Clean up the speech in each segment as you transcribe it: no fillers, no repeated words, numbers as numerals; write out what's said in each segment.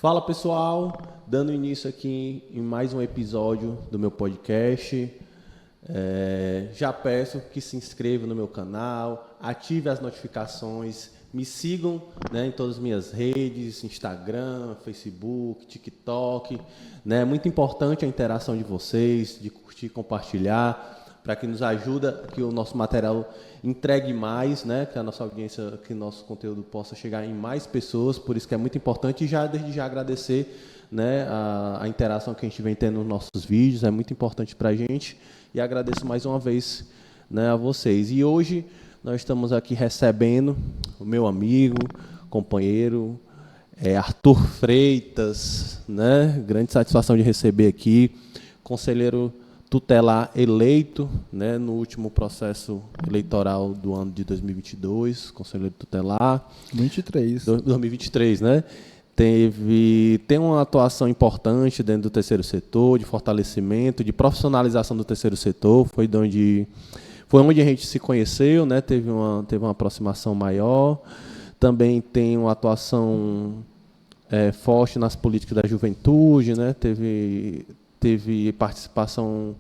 Fala pessoal, dando início aqui em mais um episódio do meu podcast. Já peço que se inscreva no meu canal, ative as notificações, me sigam, né, em todas as minhas redes, Instagram, Facebook, TikTok. É muito importante a interação de vocês, de curtir, compartilhar, para que nos ajuda, que o nosso material entregue mais, né, que a nossa audiência, que o nosso conteúdo possa chegar em mais pessoas. Por isso que é muito importante, e desde já agradecer, né, a interação que a gente vem tendo nos nossos vídeos, é muito importante para a gente, e agradeço mais uma vez, né, a vocês. E hoje nós estamos aqui recebendo o meu amigo, companheiro, Arthur Freitas, né, grande satisfação de receber aqui, conselheiro tutelar eleito, né, no último processo eleitoral do ano de 2022, conselheiro tutelar. 2023, né? Tem uma atuação importante dentro do terceiro setor, de fortalecimento, de profissionalização do terceiro setor. Foi onde a gente se conheceu, né? Teve uma aproximação maior. Também tem uma atuação forte nas políticas da juventude, né? Teve participação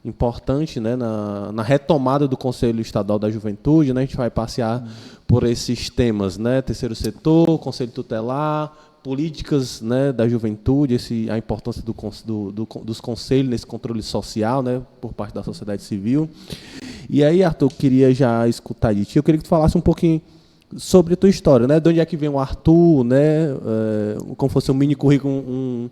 importante, né, na retomada do Conselho Estadual da Juventude, né? A gente vai passear por esses temas, né? Terceiro setor, Conselho Tutelar, políticas, né, da juventude, a importância dos conselhos nesse controle social, né, por parte da sociedade civil. E aí, Arthur, eu queria já escutar de ti, eu queria que tu falasse um pouquinho sobre a tua história, né? De onde é que vem o Arthur, né? Como fosse um mini currículo,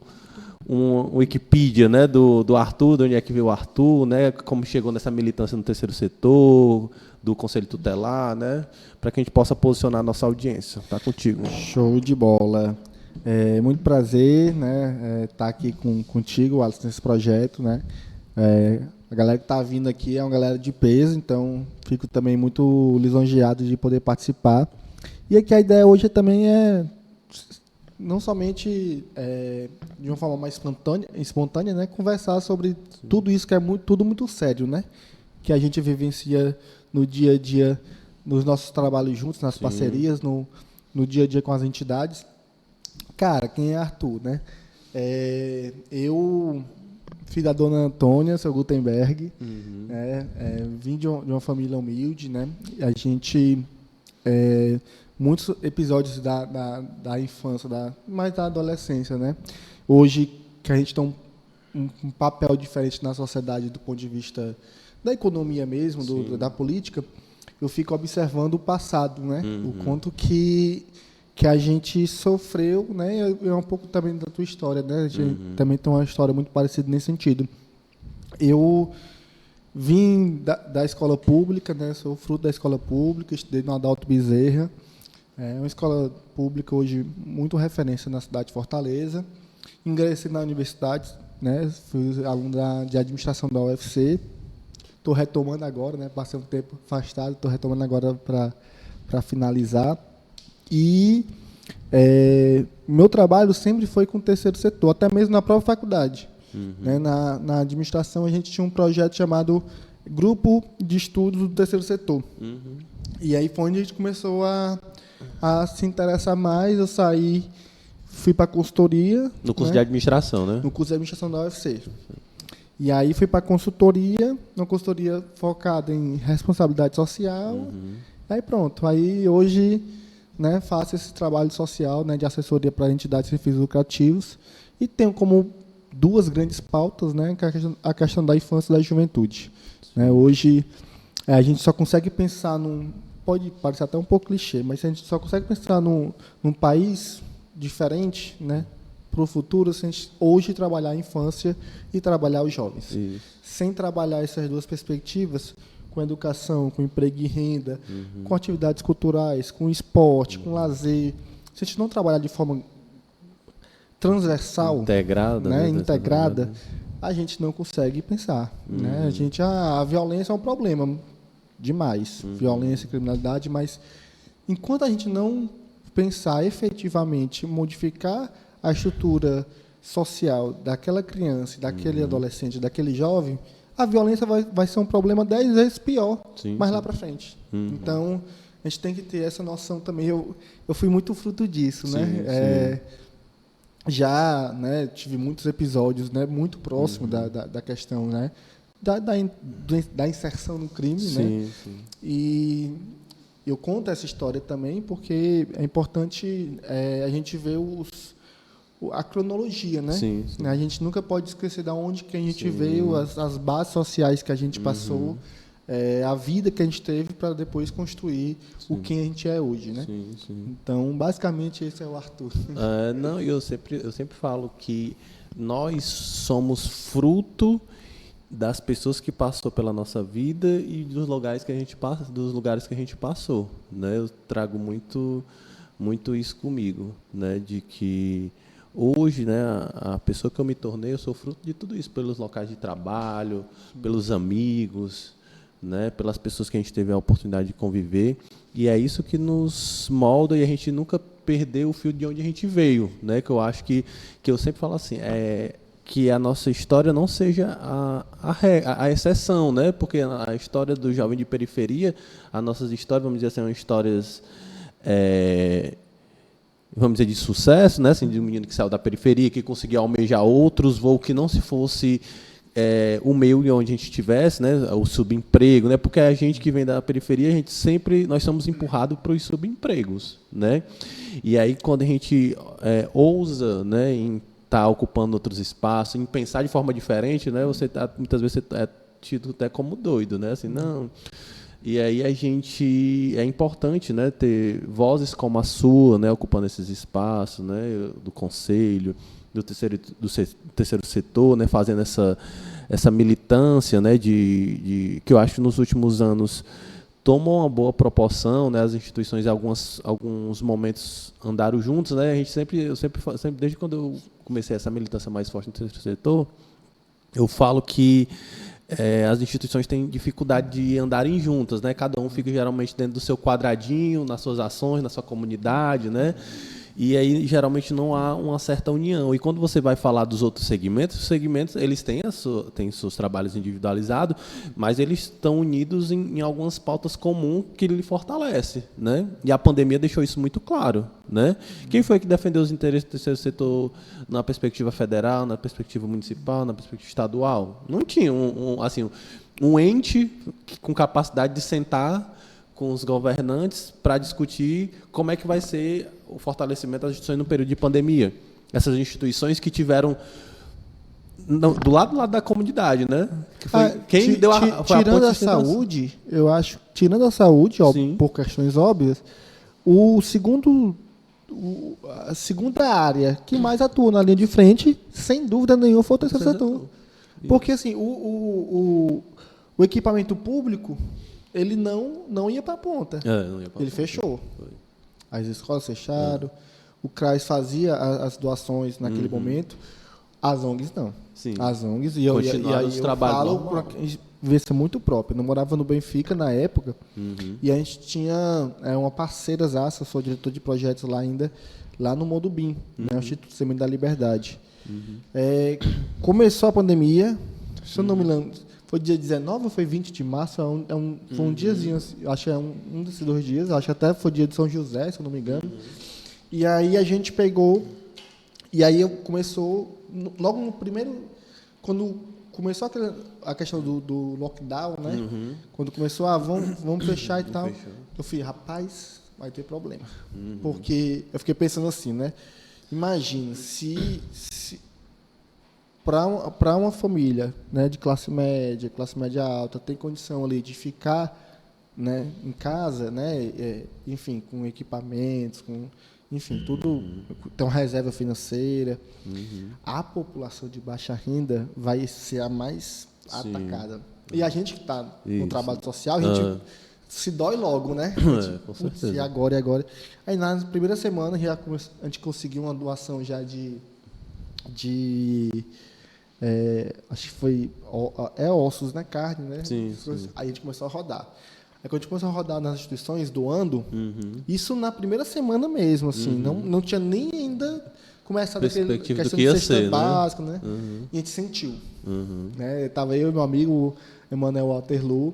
um Wikipedia, né, do Arthur, de onde é que veio o Arthur, né, como chegou nessa militância no terceiro setor, do Conselho Tutelar, né, para que a gente possa posicionar a nossa audiência. Tá contigo. Show de bola. Muito prazer, né, estar aqui contigo, Alisson, nesse projeto, né. A galera que está vindo aqui é uma galera de peso, então fico também muito lisonjeado de poder participar. E aqui a ideia hoje também é não somente de uma forma mais espontânea, né, conversar sobre tudo isso que é tudo muito sério, né, que a gente vivencia no dia a dia, nos nossos trabalhos juntos, nas parcerias, no dia a dia com as entidades. Cara, quem é Arthur, né? Eu, filho da dona Antônia, seu Gutenberg, vim de uma família humilde, né? A gente... muitos episódios da infância, mais da adolescência, né? Hoje, que a gente tem um papel diferente na sociedade do ponto de vista da economia mesmo, da política, eu fico observando o passado, né? O quanto que a gente sofreu, né? É um pouco também da tua história, né? A gente também tem uma história muito parecida nesse sentido. Eu vim da escola pública, né? Sou fruto da escola pública, estudei no Adalto Bezerra. É uma escola pública hoje muito referência na cidade de Fortaleza. Ingressei na universidade, né? Fui aluno de administração da UFC. Estou retomando agora, né? Passei um tempo afastado, estou retomando agora para finalizar. E meu trabalho sempre foi com o terceiro setor, até mesmo na própria faculdade. Né? Na administração, a gente tinha um projeto chamado Grupo de Estudos do Terceiro Setor. E aí foi onde a gente começou a se interessar mais. Eu fui para a consultoria. No curso, né, de administração, né? No curso de administração da UFC. E aí fui para a consultoria, uma consultoria focada em responsabilidade social. Aí pronto. Aí hoje, né, faço esse trabalho social, né, de assessoria para entidades sem fins lucrativos e tenho como duas grandes pautas, né, que é a questão da infância e da juventude. Né, hoje a gente só consegue pensar pode parecer até um pouco clichê, mas a gente só consegue pensar num país diferente, né, para o futuro, se a gente hoje trabalhar a infância e trabalhar os jovens. Isso. Sem trabalhar essas duas perspectivas, com educação, com emprego e renda, com atividades culturais, com esporte, com lazer, se a gente não trabalhar de forma transversal, integrada, né, a gente não consegue pensar. Né? A violência é um problema demais, violência e criminalidade, mas enquanto a gente não pensar efetivamente, modificar a estrutura social daquela criança, daquele adolescente, daquele jovem, a violência vai ser um problema 10 vezes pior, mais lá para frente. Então, a gente tem que ter essa noção também. Eu fui muito fruto disso, né? já, né, tive muitos episódios, né, muito próximo da questão, né, da inserção no crime, né? Sim. E eu conto essa história também porque é importante a gente ver a cronologia, né? Sim. A gente nunca pode esquecer de onde que a gente Sim. veio, as bases sociais que a gente passou, a vida que a gente teve para depois construir o que a gente é hoje, né? Sim. Então, basicamente, esse é o Arthur. Não, eu sempre falo que nós somos fruto das pessoas que passou pela nossa vida e dos lugares que a gente passou, né? Eu trago muito isso comigo, né? De que hoje, né, a pessoa que eu me tornei, eu sou fruto de tudo isso, pelos locais de trabalho, pelos amigos, né, pelas pessoas que a gente teve a oportunidade de conviver, e é isso que nos molda e a gente nunca perdeu o fio de onde a gente veio, né? Que eu acho que eu sempre falo assim, que a nossa história não seja a exceção, né? Porque a história do jovem de periferia, as nossas histórias, vamos dizer assim, são histórias, vamos dizer, de sucesso, né? Assim, de um menino que saiu da periferia, que conseguiu almejar outros voos que não se fosse o meio onde a gente estivesse, né? O subemprego, né? Porque a gente que vem da periferia, nós somos empurrados para os subempregos, né? E aí, quando a gente ousa, né, em estar ocupando outros espaços, em pensar de forma diferente, né? Muitas vezes você é tido até como doido, né? Assim, não. E aí é importante, né, ter vozes como a sua, né, ocupando esses espaços, né, do conselho, do terceiro setor, né, fazendo essa militância, né, que eu acho que nos últimos anos tomou uma boa proporção, né, as instituições em alguns momentos andaram juntos, né, eu sempre desde quando eu comecei essa militância mais forte no terceiro setor, eu falo que as instituições têm dificuldade de andarem juntas, né? Cada um fica geralmente dentro do seu quadradinho, nas suas ações, na sua comunidade, né? E aí geralmente não há uma certa união. E quando você vai falar dos outros segmentos, os segmentos eles têm seus trabalhos individualizados, mas eles estão unidos em algumas pautas comuns que lhe fortalece, né? E a pandemia deixou isso muito claro, né? Quem foi que defendeu os interesses do terceiro setor na perspectiva federal, na perspectiva municipal, na perspectiva estadual? Não tinha um ente com capacidade de sentar com os governantes para discutir como é que vai ser o fortalecimento das instituições no período de pandemia. Essas instituições que tiveram do lado da comunidade, né? Que foi quem deu foi tirando a saúde, eu acho, tirando a saúde, por questões óbvias, a segunda área que mais atua na linha de frente, sem dúvida nenhuma, foi o terceiro setor. Porque assim, o equipamento público, ele não ia para a ponta. Ele fechou. As escolas fecharam, o CRAS fazia as doações naquele momento, as ONGs não. Sim. As ONGs, e aí eu falo por vivência muito própria. Eu morava no Benfica na época, e a gente tinha uma parceira, sou diretor de projetos lá ainda, lá no Modubim, né, o Instituto Semente da Liberdade. Começou a pandemia, se eu não me lembro, foi dia 19 ou foi 20 de março? Foi um diazinho, acho que é um desses 2 dias, acho que até foi dia de São José, se eu não me engano. E aí a gente pegou, e aí começou, logo no primeiro, quando começou a questão do lockdown, né? Quando começou, vamos fechar e tal, eu falei, rapaz, vai ter problema. Porque eu fiquei pensando assim, né? Imagina, se para uma família, né, de classe média alta, tem condição ali de ficar, né, em casa, né, enfim, com equipamentos, enfim, tudo, tem uma reserva financeira, a população de baixa renda vai ser a mais atacada. E a gente que está no trabalho social, a gente se dói logo, né? Com certeza. E agora. Aí na primeira semana a gente conseguiu uma doação já de acho que foi ossos, né? Carne, né? Sim. Aí a gente começou a rodar. Aí quando a gente começou a rodar nas instituições, doando, isso na primeira semana mesmo, assim, não tinha nem ainda começado aquela questão de cesta básica, né? E a gente sentiu. Né? Tava eu e meu amigo Emanuel Waterloo,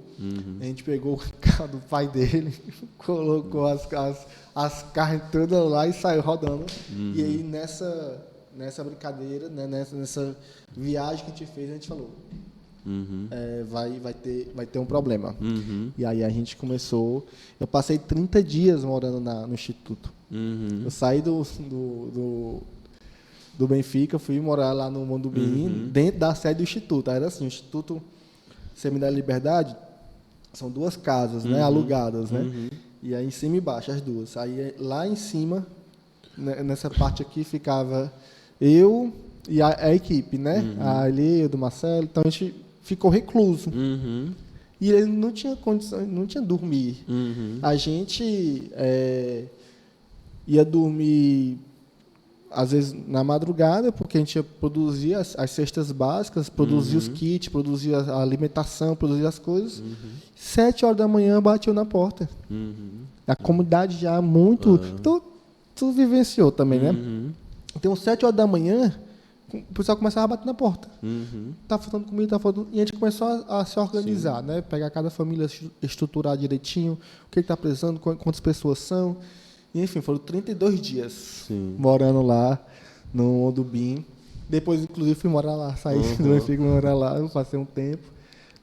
a gente pegou o carro do pai dele, colocou as carnes todas lá e saiu rodando. E aí nessa brincadeira, né, nessa viagem que a gente fez, a gente falou, vai ter um problema. E aí a gente começou, eu passei 30 dias morando no Instituto. Eu saí do Benfica, fui morar lá no Mondubim, dentro da sede do Instituto. Era assim, o Instituto Seminário da Liberdade, são 2 casas, né, alugadas, né? E aí em cima e embaixo, as 2. Aí lá em cima, nessa parte aqui, ficava eu e a equipe, né? A Eli, do Marcelo. Então a gente ficou recluso. E ele não tinha condição, não tinha dormir. A gente ia dormir, às vezes, na madrugada, porque a gente ia produzir as cestas básicas, produzir os kits, produzir a alimentação, produzir as coisas. 7 horas da manhã bateu na porta. A comunidade já muito... Tu vivenciou também, né? Então, 7 horas da manhã, o pessoal começava a bater na porta. Tá faltando comida, tá faltando... E a gente começou a se organizar, né? Pegar cada família, estruturar direitinho, o que está precisando, quantas pessoas são. E, enfim, foram 32 dias morando lá no Mondubim. Depois, inclusive, fui morar lá, saí do Benfica, fui morar lá, eu passei um tempo.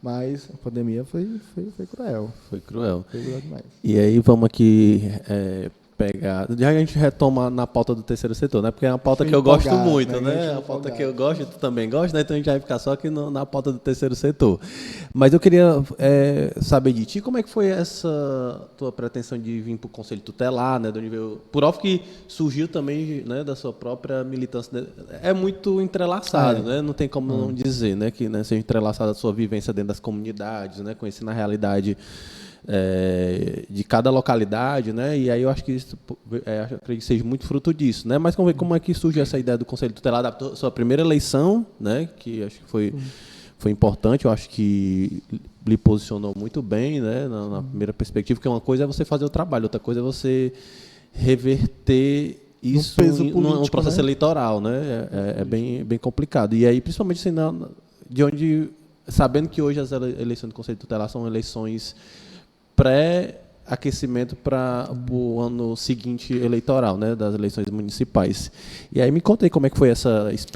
Mas a pandemia foi cruel. Foi cruel. Foi cruel demais. E aí vamos aqui pegar... Já a gente retoma na pauta do terceiro setor, né? Porque é uma pauta que eu gosto muito, né? É uma pauta que eu gosto e tu também gosta, né? Então a gente vai ficar só aqui na pauta do terceiro setor. Mas eu queria saber de ti, como é que foi essa tua pretensão de vir para o Conselho Tutelar, né? Do nível... Por óbvio que surgiu também, né, da sua própria militância. É muito entrelaçado, né? Não tem como não dizer, né? Que, né, seja entrelaçado a sua vivência dentro das comunidades, né? Conhecendo a realidade de cada localidade, né? E aí eu acho que isso, acredito que seja muito fruto disso, né? Mas vamos ver como é que surge essa ideia do Conselho Tutelar da sua primeira eleição, né? Que acho que foi importante, eu acho que lhe posicionou muito bem, né? Na primeira perspectiva, porque uma coisa é você fazer o trabalho, outra coisa é você reverter isso num processo eleitoral, né? É bem complicado. E aí, principalmente assim, sabendo que hoje as eleições do Conselho Tutelar são eleições pré-aquecimento para o ano seguinte eleitoral, né, das eleições municipais. E aí me conta aí como é que foi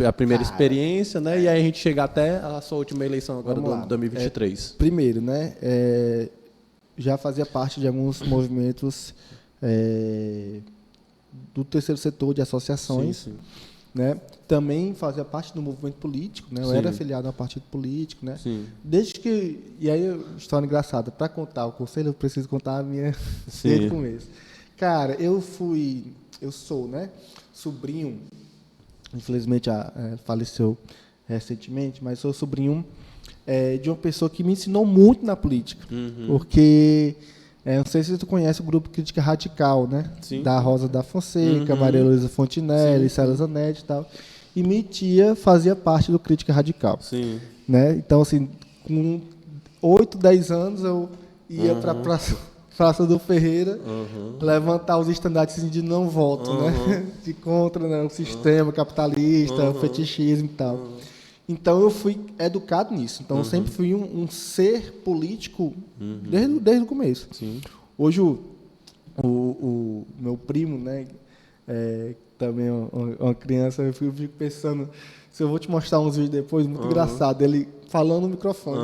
a primeira experiência, né, e aí a gente chega até a sua última eleição agora do 2023. Primeiro, né, já fazia parte de alguns movimentos do terceiro setor de associações, né? Também fazia parte do movimento político, né? Eu era afiliado a um partido político, né? Desde que... E aí, história engraçada, para contar o conselho, eu preciso contar a minha desde o começo. Cara, eu sou, né, sobrinho, infelizmente faleceu recentemente, mas sou sobrinho de uma pessoa que me ensinou muito na política, porque... não sei se tu conhece o grupo Crítica Radical, né? Da Rosa da Fonseca, Maria Luísa Fontinelli, Célia Zanetti e tal. E minha tia fazia parte do Crítica Radical. Né? Então, assim, com 8, 10 anos, eu ia para a Praça do Ferreira levantar os estandartes de não voto, né? De contra, né, o sistema capitalista, o fetichismo e tal. Então, eu fui educado nisso. Então, eu sempre fui um ser político desde o começo. Hoje, o meu primo, né, também é uma criança, eu fico pensando, se eu vou te mostrar uns vídeos depois, muito engraçado, ele falando no microfone,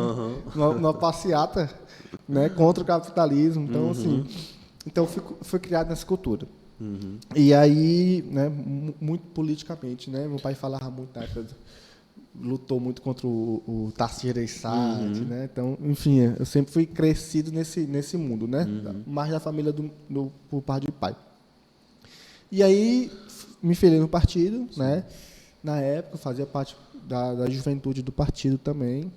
numa passeata, né, contra o capitalismo. Então, assim, fui criado nessa cultura. E aí, né, muito politicamente, né, meu pai falava muito na época, lutou muito contra o Tarcísio Gereissati, né? Então, enfim, eu sempre fui crescido nesse mundo, né? Mais da família por parte de pai. E aí, me filiei no partido, né? Na época, fazia parte da juventude do partido também.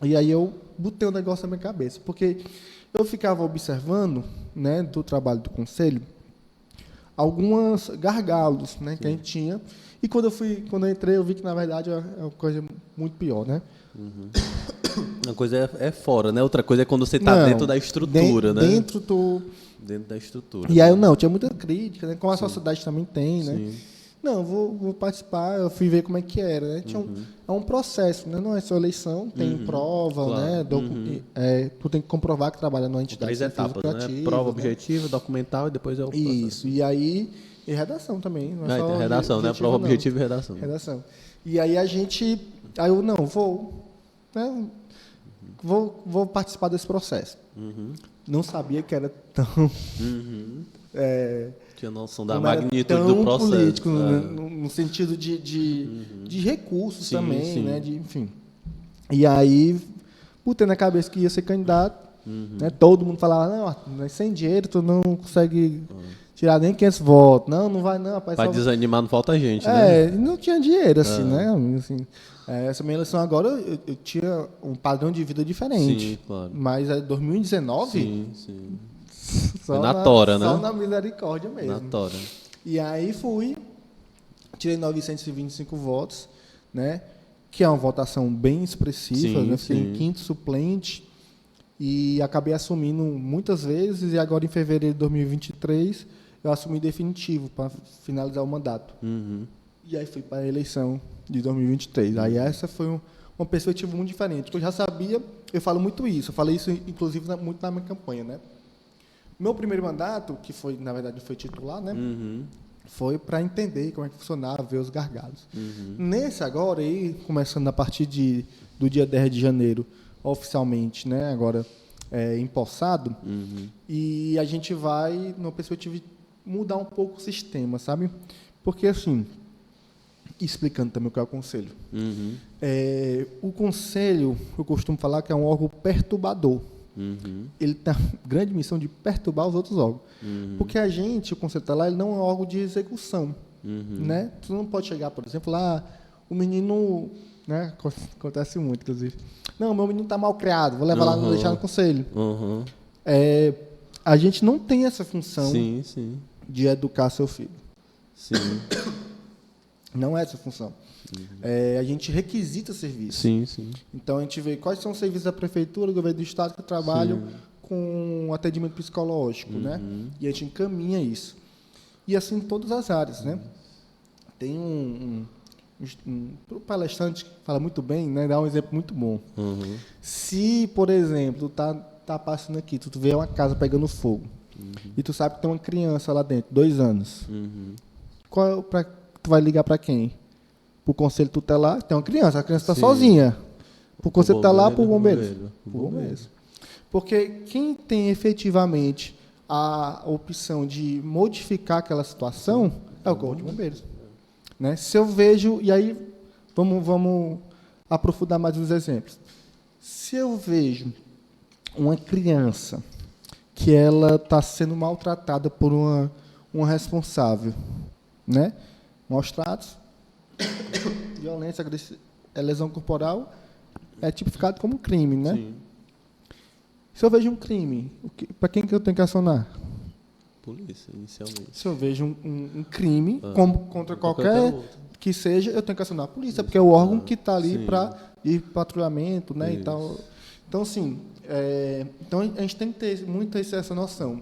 E aí eu botei um negócio na minha cabeça, porque eu ficava observando, né, do trabalho do conselho, alguns gargalos, né, que a gente tinha. E quando eu entrei, eu vi que, na verdade, é uma coisa muito pior, né? Uma coisa é fora, né? Outra coisa é quando você está dentro da estrutura, né? Dentro da estrutura. E aí, eu tinha muita crítica, né? Como a sociedade também tem, né? Não, vou participar, eu fui ver como é que era, né? É um processo, né? Não é só eleição, tem prova, claro. né? Tu tem que comprovar que trabalha numa entidade 3 etapas, né? Prova objetiva, documental e depois é o processo. Isso, e aí... E redação também, não é só redação, né? Prova objetiva e redação. Redação. E aí Aí eu, não, né? Vou participar desse processo. Não sabia que era tão... Tinha noção da magnitude do processo. Político, no sentido de recursos também, sim. Né? Enfim. E aí, botei na cabeça que ia ser candidato, né? Todo mundo falava, não, sem dinheiro tu não consegue tirar nem 500 votos. Não vai não, rapaz. Para desanimar não falta gente, né? Não tinha dinheiro, assim, né? Assim, essa minha eleição agora, eu tinha um padrão de vida diferente. Sim, claro. Mas é 2019... Sim. Só na tora, né? Só na misericórdia mesmo. Na tora. E aí tirei 925 votos, né? Que é uma votação bem expressiva, sim, né? Fiquei em quinto suplente e acabei assumindo muitas vezes, e agora em fevereiro de 2023 eu assumi definitivo para finalizar o mandato. E aí fui para a eleição de 2023. Aí essa foi uma perspectiva muito diferente, porque eu já sabia, eu falo muito isso, eu falei isso inclusive muito na minha campanha, né? Meu primeiro mandato, que foi, na verdade, foi titular, né? Foi para entender como é que funcionava, ver os gargalos. Nesse agora, aí, começando a partir do dia 10 de janeiro, oficialmente, né? Agora empossado, e a gente vai, numa perspectiva de mudar um pouco o sistema, sabe? Porque, assim, explicando também o que é o Conselho. O Conselho, eu costumo falar que é um órgão perturbador. Ele tem a grande missão de perturbar os outros órgãos. Porque o Conselho Tutelar, ele não é um órgão de execução. Né? Tu não pode chegar, por exemplo, lá, o menino... Né? Acontece muito, inclusive. Não, meu menino está mal criado, vou levar lá e deixar no Conselho. A gente não tem essa função de educar seu filho. Não é essa função. A gente requisita serviço. Então, a gente vê quais são os serviços da Prefeitura, do Governo do Estado que trabalham com atendimento psicológico, né? E a gente encaminha isso. E assim em todas as áreas, né? Tem um palestrante que fala muito bem, né? Dá um exemplo muito bom. Se, por exemplo, tá passando aqui, tu vê uma casa pegando fogo, e tu sabe que tem uma criança lá dentro, 2 anos. Tu vai ligar para quem? Para o Conselho Tutelar, tem uma criança, a criança está sozinha. Para o Conselho Tutelar, para o bombeiro. Porque quem tem efetivamente a opção de modificar aquela situação é o Corpo de Bombeiros. Né? Se eu vejo, e aí vamos aprofundar mais os exemplos. Se eu vejo uma criança que ela está sendo maltratada por uma responsável, né? Maus tratos, violência, lesão corporal, é tipificado como crime, né? Se eu vejo um crime, para quem que eu tenho que acionar? Polícia, inicialmente. Se eu vejo um crime, contra qualquer que seja, eu tenho que acionar a polícia, porque é o órgão que está ali para ir patrulhamento, né? E tal. Então, assim, então a gente tem que ter muito essa noção.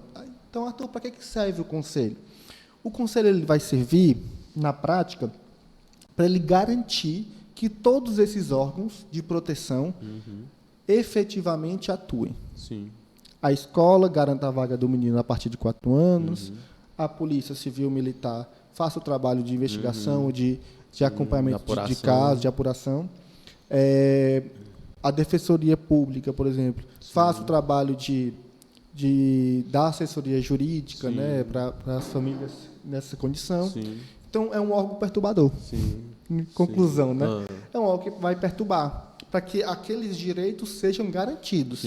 Então, Arthur, para que serve o Conselho? O Conselho ele vai servir, na prática, para ele garantir que todos esses órgãos de proteção efetivamente atuem. A escola garanta a vaga do menino a partir de 4 anos, a Polícia Civil Militar faça o trabalho de investigação, de acompanhamento de casos, de apuração. A Defensoria Pública, por exemplo, faça o trabalho de dar assessoria jurídica, né, para as famílias nessa condição. Então, é um órgão perturbador. Em conclusão, né? É um órgão que vai perturbar, para que aqueles direitos sejam garantidos.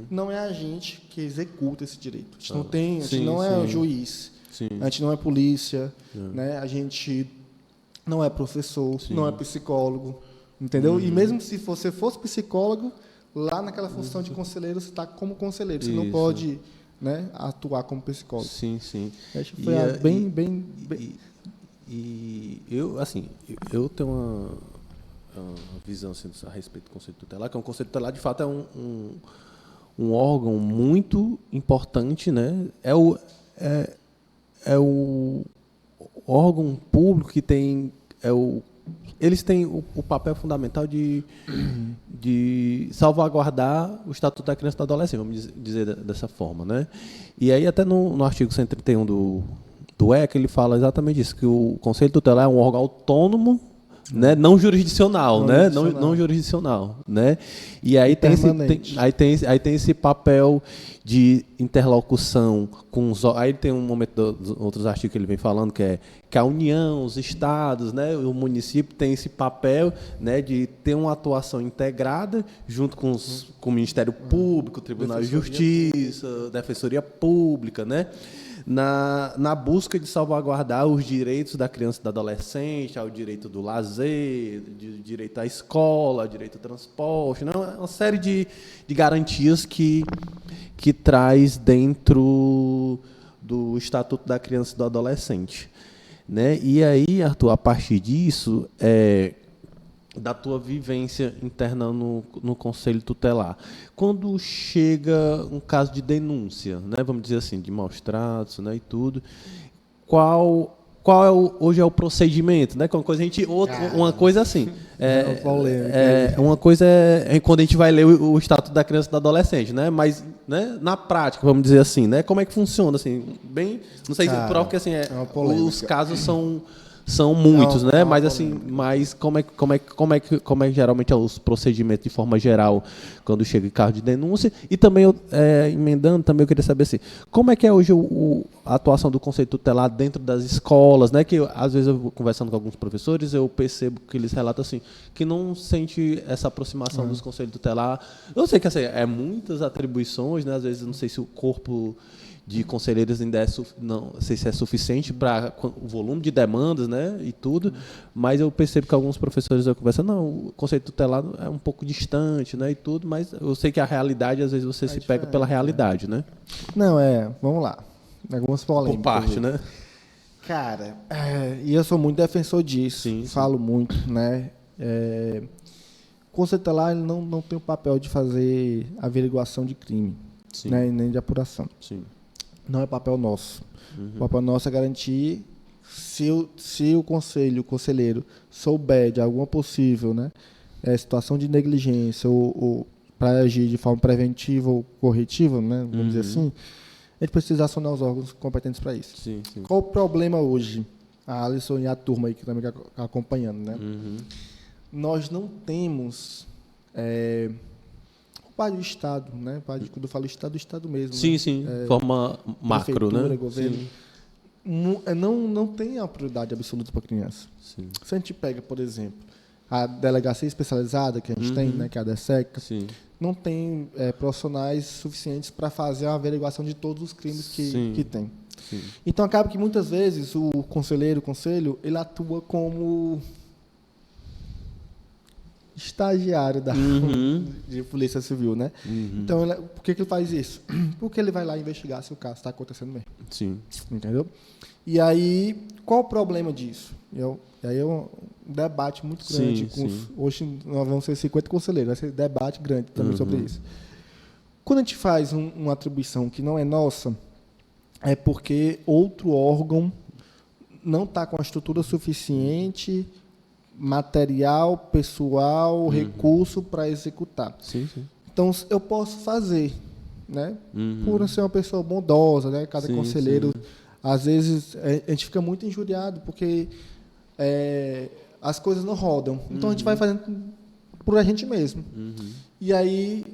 Não é a gente que executa esse direito. A gente não tem, a gente não é juiz, a gente não é polícia, né? A gente não é professor, não é psicólogo, entendeu? E mesmo se você fosse psicólogo, lá naquela função de conselheiro, você está como conselheiro, você não pode, né, atuar como psicólogo. Acho que foi bem... E eu, assim, eu tenho uma visão assim, a respeito do Conselho Tutelar, que é um Conselho Tutelar, de fato, é um órgão muito importante, né? É o órgão público que tem eles têm o papel fundamental de salvaguardar o Estatuto da Criança e do Adolescente, vamos dizer dessa forma, né? E aí até no artigo 131 do ECA, ele fala exatamente isso, que o Conselho Tutelar é um órgão autônomo, né? Não jurisdicional, né? Não jurisdicional, né? E aí tem esse papel de interlocução com os... Aí tem um momento dos outros artigos que ele vem falando que a União, os estados, né, o município tem esse papel, né, de ter uma atuação integrada junto com o Ministério Público, o Tribunal de Justiça, Defensoria Pública, né? Na busca de salvaguardar os direitos da criança e do adolescente, ao direito do lazer, direito à escola, direito ao transporte, né? Uma série de garantias que traz dentro do Estatuto da Criança e do Adolescente. Né? E aí, Arthur, a partir disso, da tua vivência interna no Conselho Tutelar, quando chega um caso de denúncia, né, vamos dizer assim, de maus-tratos, né, e tudo, qual hoje é o procedimento, né? Uma coisa assim, uma coisa é quando a gente vai ler o Estatuto da Criança e do Adolescente, né? Mas, né, na prática, vamos dizer assim, né? Como é que funciona, assim, bem, não sei se porque assim os casos são muitos, né? Mas assim, como é que geralmente é os procedimentos de forma geral quando chega em caso de denúncia? E também emendando, também eu queria saber assim, como é que é hoje a atuação do Conselho Tutelar dentro das escolas, né? Que às vezes eu conversando com alguns professores, eu percebo que eles relatam assim que não sente essa aproximação dos Conselhos Tutelar. Eu sei que assim, muitas atribuições, né? Às vezes não sei se o corpo de conselheiros ainda não sei se é suficiente para o volume de demandas, né, e tudo, mas eu percebo que alguns professores eu converso, o Conselho Tutelar é um pouco distante, né, e tudo, mas eu sei que a realidade, às vezes você se pega pela realidade, né? Não, vamos lá, algumas polêmicas. Por parte, né? Cara, e eu sou muito defensor disso, falo muito, né, o Conselho Tutelar ele não tem o papel de fazer averiguação de crime, né, nem de apuração. Sim. Não é papel nosso. O papel nosso é garantir, se o conselheiro souber de alguma possível, né, situação de negligência ou para agir de forma preventiva ou corretiva, né, vamos dizer assim, ele precisa acionar os órgãos competentes para isso. Sim. Qual o problema hoje? A Alisson e a turma aí que também está acompanhando, né? Nós não temos... parte do Estado, né? Quando eu falo Estado, do Estado mesmo. Sim. Forma macro, né? Governo. Não tem a prioridade absoluta para a criança. Sim. Se a gente pega, por exemplo, a delegacia especializada que a gente tem, né? Que é a DESECA, não tem profissionais suficientes para fazer a averiguação de todos os crimes que tem. Sim. Então, acaba que muitas vezes o conselho, ele atua como estagiário de Polícia Civil, né? Então, por que ele faz isso? Porque ele vai lá investigar se o caso está acontecendo mesmo. Sim. Entendeu? E aí, qual o problema disso? E aí é um debate muito grande. Hoje nós vamos ser 50 conselheiros, vai ser debate grande também sobre isso. Quando a gente faz uma atribuição que não é nossa, é porque outro órgão não está com a estrutura suficiente, material, pessoal, recurso para executar. Sim. Então, eu posso fazer, né? Por ser uma pessoa bondosa, né? Cada conselheiro, às vezes, a gente fica muito injuriado, porque as coisas não rodam. Então, a gente vai fazendo por a gente mesmo. E aí,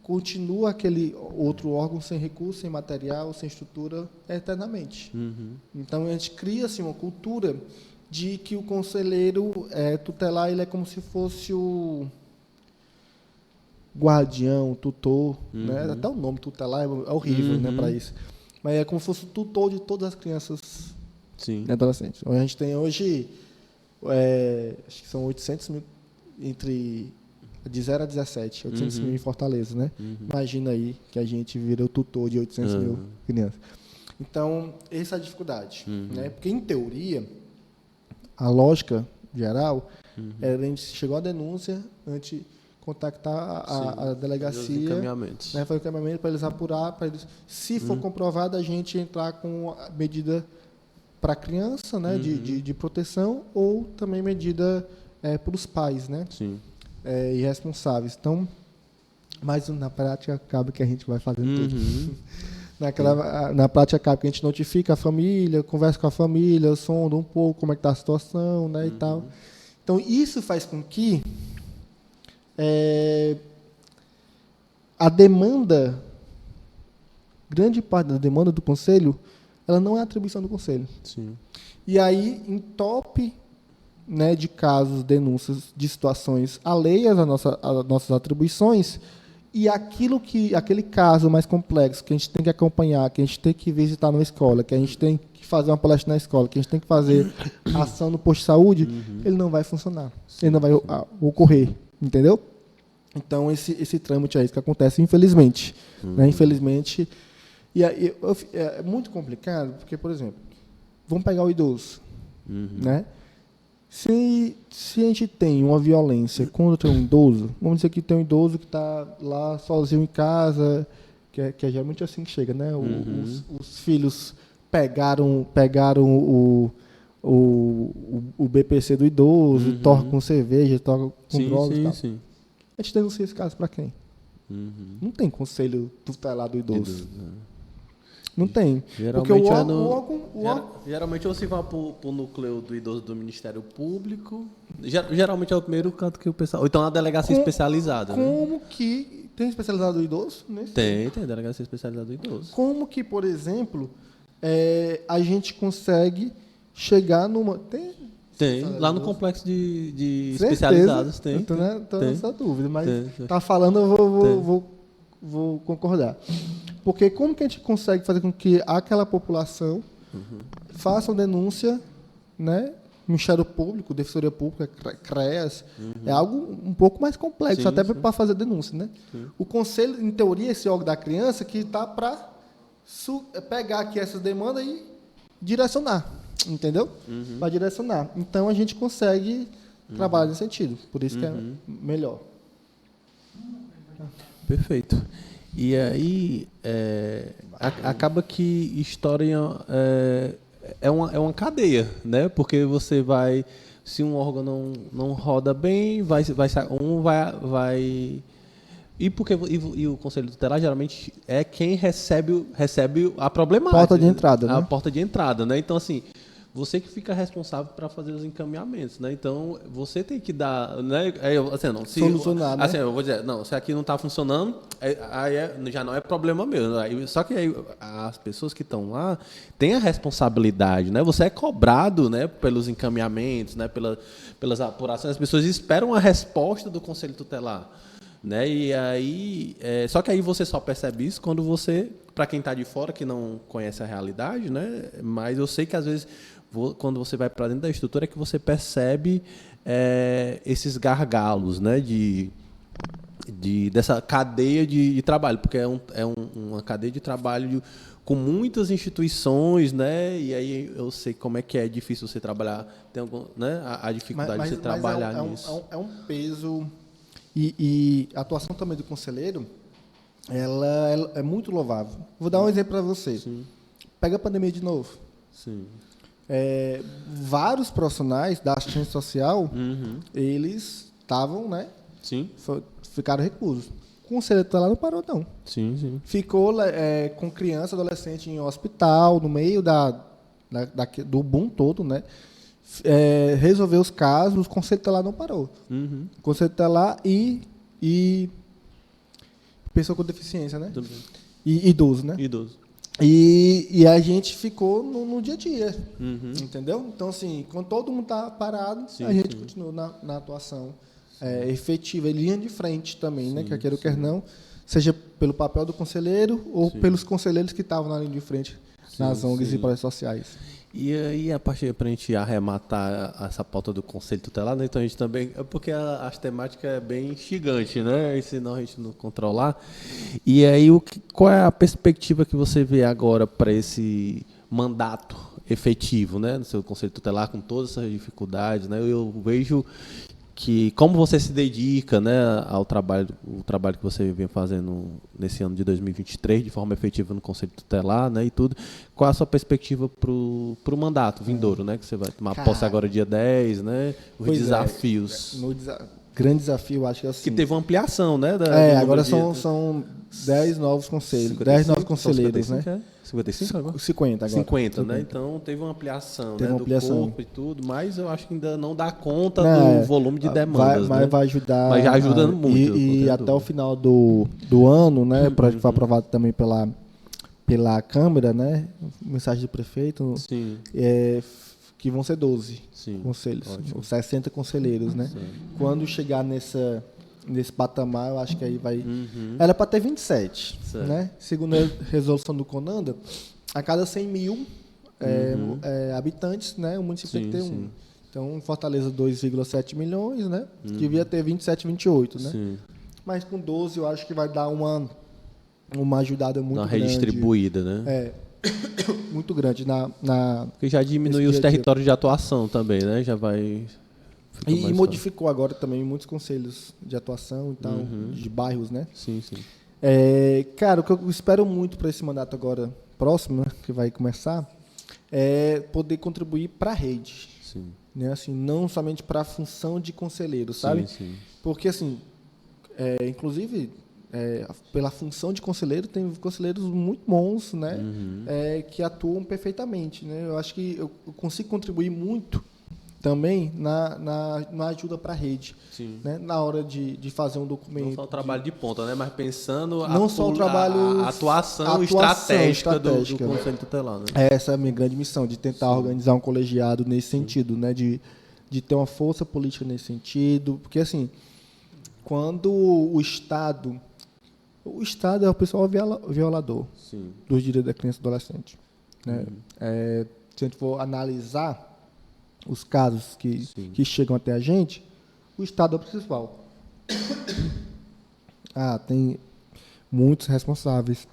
continua aquele outro órgão sem recurso, sem material, sem estrutura, eternamente. Então, a gente cria assim, uma cultura de que o conselheiro tutelar ele é como se fosse o guardião, tutor, né? Até o nome tutelar é horrível, né, para isso. Mas é como se fosse o tutor de todas as crianças e adolescentes. A gente tem hoje, acho que são 800 mil, de 0 a 17, 800 mil em Fortaleza, né? Imagina aí que a gente vira o tutor de 800 mil crianças. Então, essa é a dificuldade, né? Porque, em teoria, a lógica geral a gente chegou à denúncia antes de contactar a delegacia, né, fazer o encaminhamento para eles apurar, para eles, se for comprovado, a gente entrar com a medida para a criança, né, de proteção, ou também medida para os pais, né, Sim. Irresponsáveis. Então, mas na prática acaba que a gente vai fazendo tudo. Na prática acaba que a gente notifica a família, conversa com a família, sonda um pouco como é que está a situação, né, e tal. Então, isso faz com que a demanda, grande parte da demanda do Conselho, ela não é atribuição do Conselho. Sim. E aí entope, né, de casos, denúncias de situações alheias às nossas atribuições, e aquele caso mais complexo que a gente tem que acompanhar, que a gente tem que visitar numa escola, que a gente tem que fazer uma palestra na escola, que a gente tem que fazer ação no posto de saúde, ele não vai funcionar, ele não vai ocorrer, entendeu? Então, esse trâmite é isso que acontece, infelizmente. Né? Infelizmente. E aí, é muito complicado, porque, por exemplo, vamos pegar o idoso. Né? Se a gente tem uma violência contra um idoso, vamos dizer que tem um idoso que está lá sozinho em casa, que é geralmente assim que chega, né? Os filhos pegaram o BPC do idoso, tocam com cerveja, tocam com drogas e tal. Sim. A gente denuncia esse caso para quem? Não tem conselho tutelar do idoso. Não tem. Geralmente geralmente você vai para o núcleo do idoso do Ministério Público. Geralmente é o primeiro canto que o pessoal. Ou então a delegacia especializada. Como que. Tem especializado do idoso? Tem delegacia especializada do idoso. Como que, por exemplo, a gente consegue chegar numa. Tem lá no complexo de especializados. Tem. Estou nessa dúvida, mas tá falando, eu vou concordar. Porque como que a gente consegue fazer com que aquela população faça uma denúncia, né? Ministério Público, Defensoria Pública, CREAS, é algo um pouco mais complexo, até para fazer denúncia, né? O Conselho, em teoria, esse órgão da criança que está para pegar aqui essas demandas e direcionar, entendeu? Para direcionar. Então, a gente consegue trabalhar nesse sentido, por isso que é melhor. Perfeito. E aí, acaba que história é uma cadeia, né? Porque você vai, se um órgão não roda bem, vai e o Conselho Tutelar geralmente é quem recebe a problemática. Porta de entrada, né? A porta de entrada, né? Então, assim, você que fica responsável para fazer os encaminhamentos, né? Então, você tem que dar, né? Solucionar, né? Assim, eu vou dizer, não, se aqui não está funcionando, já não é problema meu. Só que aí as pessoas que estão lá têm a responsabilidade, né? Você é cobrado, né, pelos encaminhamentos, né, pelas apurações. As pessoas esperam a resposta do Conselho Tutelar, né? E aí, só que aí você só percebe isso quando você, para quem está de fora, que não conhece a realidade, né? Mas eu sei que às vezes quando você vai para dentro da estrutura é que você percebe esses gargalos, né, dessa cadeia de trabalho, porque uma cadeia de trabalho com muitas instituições, né, e aí eu sei como é que é difícil você trabalhar, tem algum, né, a dificuldade de você trabalhar nisso. É um peso, e a atuação também do conselheiro, ela é muito louvável. Vou dar um exemplo para você. Sim. Pega a pandemia de novo. Sim. Vários profissionais da assistência social, eles estavam, né? Sim. Ficaram reclusos. O conselho lá não parou, não. Sim. Ficou com criança, adolescente em hospital, no meio do boom todo, né? Resolveu os casos, o conselho lá não parou. O conselho lá e pessoa com deficiência, né? E idoso, né? Idoso. E a gente ficou no dia a dia, entendeu? Então, assim, quando todo mundo está parado, a gente continua na atuação efetiva, e linha de frente também, né? Quer queira ou quer não, seja pelo papel do conselheiro ou pelos conselheiros que estavam na linha de frente nas ONGs e projetos sociais. E aí, a partir para a gente arrematar essa pauta do Conselho Tutelar, né? Então a gente também, porque as temáticas é bem gigante, né? E senão a gente não controlar. E aí, qual é a perspectiva que você vê agora para esse mandato efetivo, né? No seu Conselho Tutelar, com todas essas dificuldades, né? Eu vejo que como você se dedica, né, ao trabalho, o trabalho que você vem fazendo nesse ano de 2023 de forma efetiva no Conselho Tutelar, né, e tudo. Qual a sua perspectiva para o mandato vindouro, né, que você vai tomar posse agora dia 10, né, os desafios? Grande desafio, acho que é assim. Que teve uma ampliação, né? Agora são 10 novos conselhos, 10 novos conselheiros, né? 55 agora? 50 agora. 50, né? Então teve uma ampliação, né, do corpo e tudo, mas eu acho que ainda não dá conta do volume de demandas, mas né? vai ajudar. Mas já ajuda muito. E até o final do ano, né? O projeto foi aprovado também pela Câmara, né? Mensagem do prefeito. Sim. Que vão ser 12 conselhos, ou 60 conselheiros, né? Sim. Quando chegar nesse patamar, eu acho que aí vai... Era para ter 27, né? Segundo a resolução do CONANDA, a cada 100 mil habitantes, né? O município tem que ter um. Então, Fortaleza, 2,7 milhões, né? Devia ter 27, 28, né? Sim. Mas com 12, eu acho que vai dar uma ajudada muito grande. Uma redistribuída, né? Muito grande porque já diminuiu os territórios de atuação também, né? Já vai... E modificou agora também muitos conselhos de atuação e tal, de bairros, né? Sim. Cara, o que eu espero muito para esse mandato agora próximo, né, que vai começar, é poder contribuir para a rede. Sim. Né? Assim, não somente para a função de conselheiro, sabe? Sim. Porque, assim, inclusive... pela função de conselheiro, tem conselheiros muito bons, né? Que atuam perfeitamente, né? Eu acho que eu consigo contribuir muito também na ajuda para a rede, né? Na hora de fazer um documento. Não só o trabalho de ponta, né? Mas pensando a atuação estratégica do Conselho Tutelar, né? Essa é a minha grande missão, de tentar organizar um colegiado nesse sentido, né? De ter uma força política nesse sentido, porque assim, quando o Estado é o principal violador dos direitos da criança e do adolescente. Né? Se a gente for analisar os casos que chegam até a gente, o Estado é o principal. Tem muitos responsáveis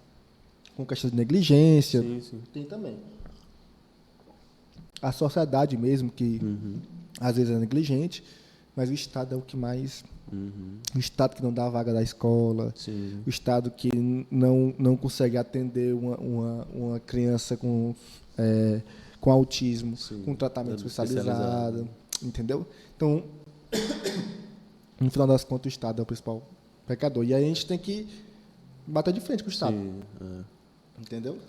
com questão de negligência. Tem também. A sociedade mesmo, que às vezes é negligente, mas o Estado é o que mais... O Estado que não dá a vaga da escola, o Estado que não consegue atender uma criança com autismo, com tratamento especializado, entendeu? Então, no final das contas, o Estado é o principal pecador. E aí a gente tem que bater de frente com o Estado. Entendeu?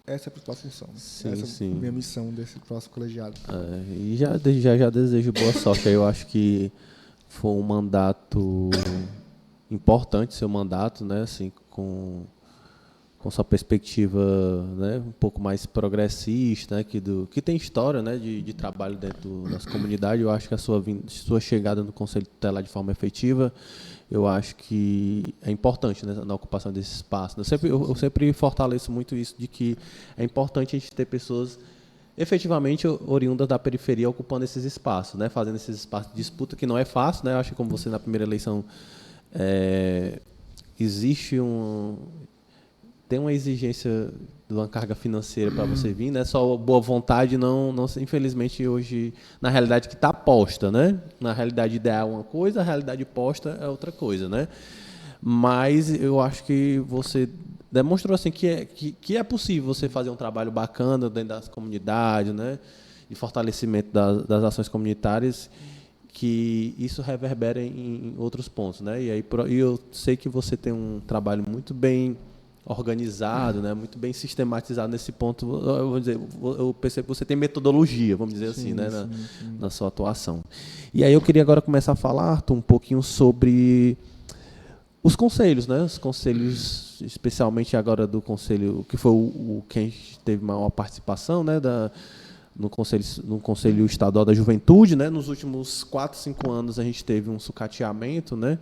Essa é a principal função. Essa é a minha missão desse próximo colegiado. E já desejo boa sorte. Eu acho que foi um mandato importante, seu mandato, né? Assim, com sua perspectiva, né, um pouco mais progressista, né, que tem história, né, de trabalho dentro das comunidades. Eu acho que a sua chegada no Conselho Tutelar de forma efetiva, eu acho que é importante, né, na ocupação desse espaço. Eu sempre fortaleço muito isso, de que é importante a gente ter pessoas efetivamente oriundas da periferia ocupando esses espaços, né, fazendo esses espaços de disputa, que não é fácil, né. Eu acho que, como você na primeira eleição, tem uma exigência de uma carga financeira para você vir, né? Só boa vontade não, infelizmente, hoje, na realidade que está posta, né? Na realidade ideal é uma coisa, a realidade posta é outra coisa, né? Mas eu acho que você demonstrou assim que é possível você fazer um trabalho bacana dentro das comunidades, né? De fortalecimento das ações comunitárias, que isso reverbera em outros pontos, né? E eu sei que você tem um trabalho muito bem organizado, né, muito bem sistematizado nesse ponto. Eu percebo que você tem metodologia, vamos dizer assim, né, na sua atuação. E aí eu queria agora começar a falar, Arthur, um pouquinho sobre os conselhos, né, os conselhos, especialmente agora do conselho, que foi o que a gente teve maior participação, né, no Conselho Estadual da Juventude, né, nos últimos 4, 5 anos a gente teve um sucateamento, né?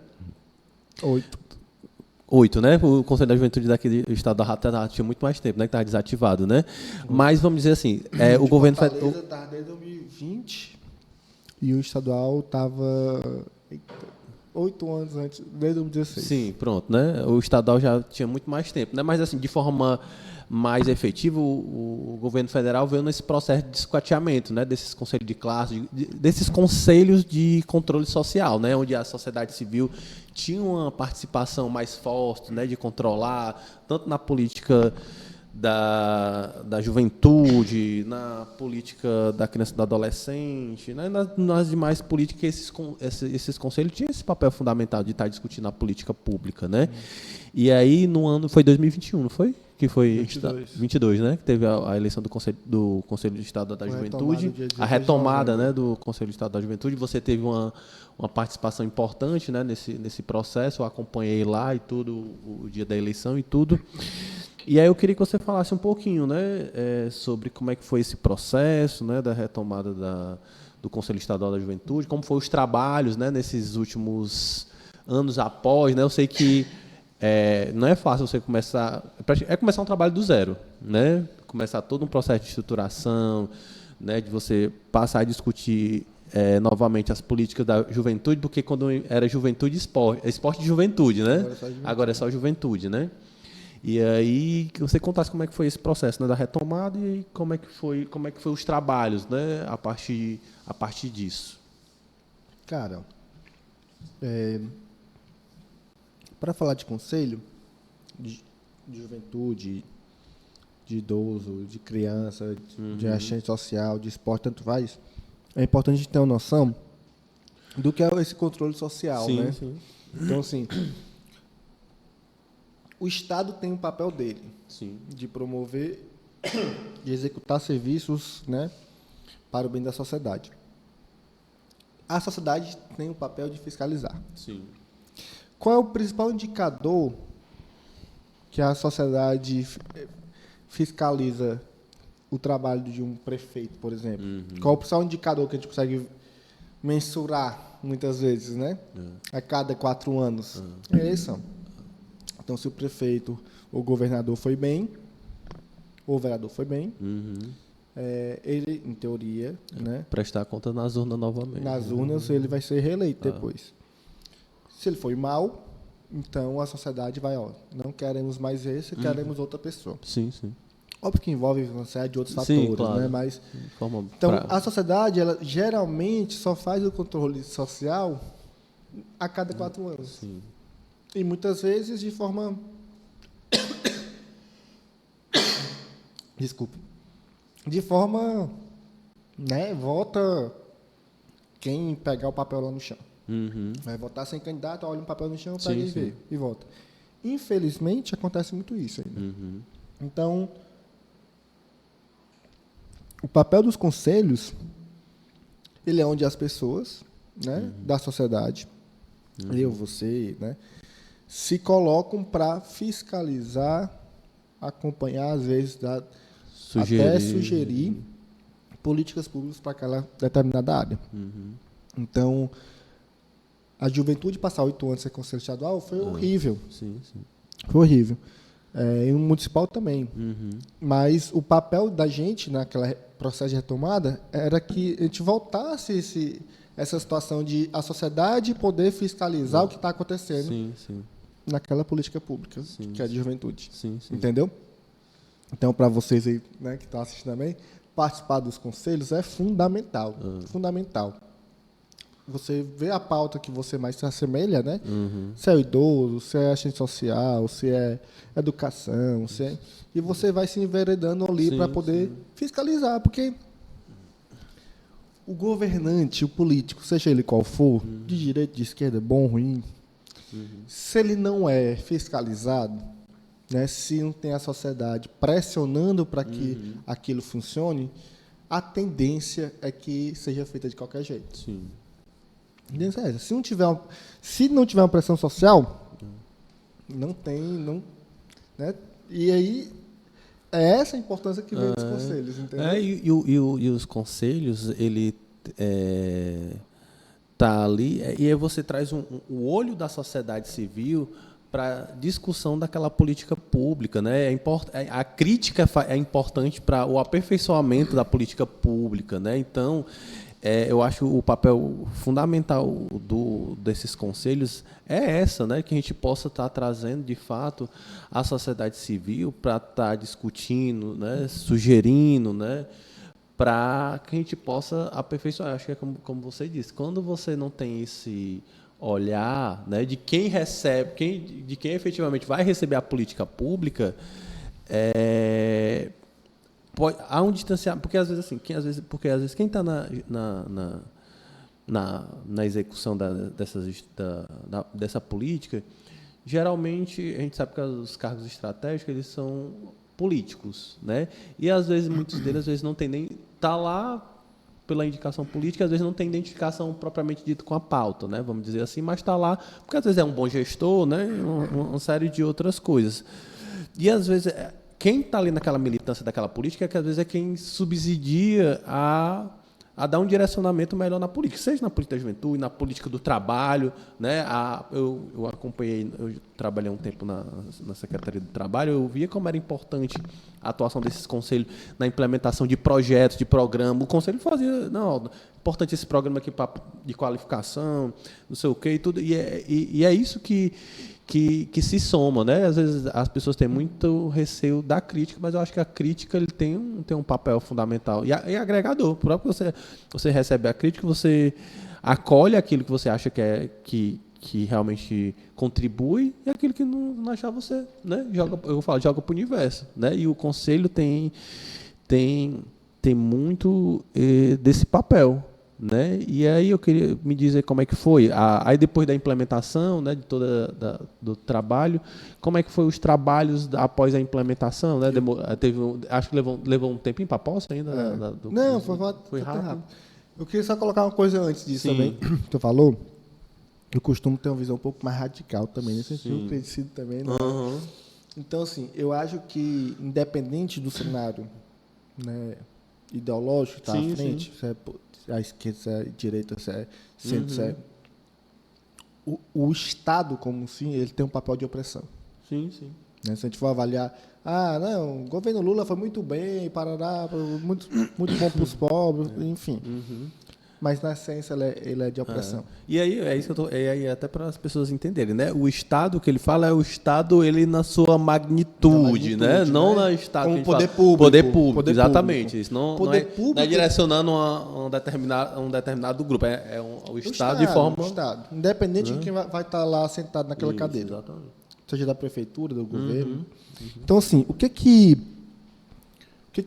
8, né? O Conselho da Juventude daqui do estado da Rata tinha muito mais tempo, né? Que estava desativado, né? Mas vamos dizer assim, o governo Fortaleza estava desde 2020 e o estadual estava 8 anos antes, desde 2016. Sim, pronto, né? O estadual já tinha muito mais tempo, né? Mas assim, de forma mais efetiva, o governo federal veio nesse processo de esquarteamento, né? Desses conselhos de classe, desses conselhos de controle social, né? Onde a sociedade civil tinha uma participação mais forte, né? De controlar, tanto na política da juventude, na política da criança e do adolescente, né? Nas demais políticas, esses conselhos tinham esse papel fundamental de estar discutindo a política pública, né? E aí, no ano, foi 2021, não foi? Que foi 22, né? Que teve a eleição do Conselho de Estado da Juventude, a retomada, né, do Conselho de Estado da Juventude. Você teve uma participação importante, né, nesse processo. Eu acompanhei lá e tudo, o dia da eleição e tudo. E aí eu queria que você falasse um pouquinho, né, sobre como é que foi esse processo, né, da retomada do Conselho Estadual da Juventude, como foram os trabalhos, né, nesses últimos anos após, né? Eu sei que não é fácil você começar um trabalho do zero, né? Começar todo um processo de estruturação, né, de você passar a discutir novamente as políticas da juventude, porque quando era juventude esporte de juventude, né? Agora é só juventude, né? E aí que você contasse como é que foi esse processo, né, da retomada e como é que foi os trabalhos, né, a partir disso. Cara, para falar de conselho de juventude, de idoso, de criança, de assistente social, de esporte, tanto faz, é importante a gente ter uma noção do que é esse controle social, sim, né? Sim. Então, assim, o Estado tem um papel dele, sim, de promover, de executar serviços, né, para o bem da sociedade. A sociedade tem o papel de fiscalizar. Sim. Qual é o principal indicador que a sociedade fiscaliza o trabalho de um prefeito, por exemplo? Qual é o principal indicador que a gente consegue mensurar, muitas vezes, né? A cada 4 anos. É a eleição. Então, se o prefeito ou o governador foi bem, ou o vereador foi bem, ele, em teoria, né, prestar conta nas urnas novamente. Nas urnas, ele vai ser reeleito depois. Se ele foi mal, então a sociedade vai, não queremos mais esse, queremos outra pessoa. Sim, sim. Óbvio que envolve uma série de outros fatores, claro. né? Mas então a sociedade, ela geralmente só faz o controle social a cada 4 anos. Sim. E muitas vezes de forma de forma, né, vota quem pegar o papel lá no chão. Vai votar sem candidato, olha um papel no chão, pega e vê, e vota. Infelizmente, acontece muito isso ainda. Então, o papel dos conselhos, ele é onde as pessoas, né, da sociedade, eu, você, né, se colocam para fiscalizar, acompanhar, às vezes, até sugerir políticas públicas para aquela determinada área. Então, a juventude passar 8 anos sem conselho estadual foi horrível. Sim. Foi horrível. E o municipal também. Mas o papel da gente naquele processo de retomada era que a gente voltasse essa situação de a sociedade poder fiscalizar o que está acontecendo naquela política pública, que é de juventude. Entendeu? Então, para vocês aí, né, que estão assistindo também, participar dos conselhos é fundamental. Fundamental. Você vê a pauta que você mais se assemelha, né? Se é o idoso, se é assistente social, se é educação, e você vai se enveredando ali para poder fiscalizar, porque o governante, o político, seja ele qual for, de direita, de esquerda, bom, ruim, se ele não é fiscalizado, né, se não tem a sociedade pressionando para que aquilo funcione, a tendência é que seja feita de qualquer jeito. Se não tiver uma pressão social, não tem, né? E aí é essa a importância que vem dos conselhos, entendeu? E os conselhos, ele tá ali, e aí você traz o olho da sociedade civil para discussão daquela política pública, né? A crítica é importante para o aperfeiçoamento da política pública, né? Então, eu acho o papel fundamental desses conselhos é essa, né? Que a gente possa estar trazendo, de fato, a sociedade civil para estar discutindo, né? Sugerindo, né? Para que a gente possa aperfeiçoar. Acho que é como você disse, quando você não tem esse olhar, né? De quem recebe, de quem efetivamente vai receber a política pública, há um distanciamento, porque às vezes quem está na execução dessa política, geralmente a gente sabe que os cargos estratégicos eles são políticos, né? E às vezes muitos deles às vezes não tem nem tá lá pela indicação política, às vezes não tem identificação propriamente dita com a pauta, né? Vamos dizer assim, mas está lá porque às vezes é um bom gestor, né? Uma série de outras coisas. E às vezes quem está ali naquela militância daquela política, que às vezes é quem subsidia a dar um direcionamento melhor na política, seja na política da juventude, na política do trabalho, né? Eu acompanhei, eu trabalhei um tempo na Secretaria do Trabalho, eu via como era importante a atuação desses conselhos na implementação de projetos, de programa. O conselho fazia, não, importante esse programa aqui de qualificação, não sei o quê, e tudo, e é isso que se soma, né? Às vezes as pessoas têm muito receio da crítica, mas eu acho que a crítica ele tem um papel fundamental e agregador. Por próprio você recebe a crítica, você acolhe aquilo que você acha que realmente contribui e aquilo que não achar você, né? Joga para o universo, né? E o conselho tem muito desse papel. Né? E aí eu queria me dizer como é que foi. Aí depois da implementação, né, de do trabalho, como é que foi os trabalhos após a implementação? Né? Acho que levou um tempinho para a posse ainda? Não, foi rápido. Eu queria só colocar uma coisa antes disso. Sim. Também. Tu falou, eu costumo ter uma visão um pouco mais radical também, nesse sentido, crescido também. Né? Uhum. Então, assim, eu acho que, independente do cenário, né, ideológico que está à frente, a esquerda, se é a direita, se é centro, se é... O Estado, como sim, ele tem um papel de opressão. Sim, sim. Né? Se a gente for avaliar, não, o governo Lula foi muito bem, Parará, muito bom para os pobres, enfim. Uhum. Mas, na essência, ele é de opressão. E aí, é isso que eu aí até para as pessoas entenderem, né? O Estado que ele fala é o Estado, ele na sua magnitude, né? Não na Estado como que poder público. Poder exatamente. Público. Isso não é direcionando um determinado grupo. O Estado de forma... O Estado. Independente de quem vai estar lá sentado naquela cadeira. Exatamente. Seja da prefeitura, do governo. Uhum. Então, assim, o que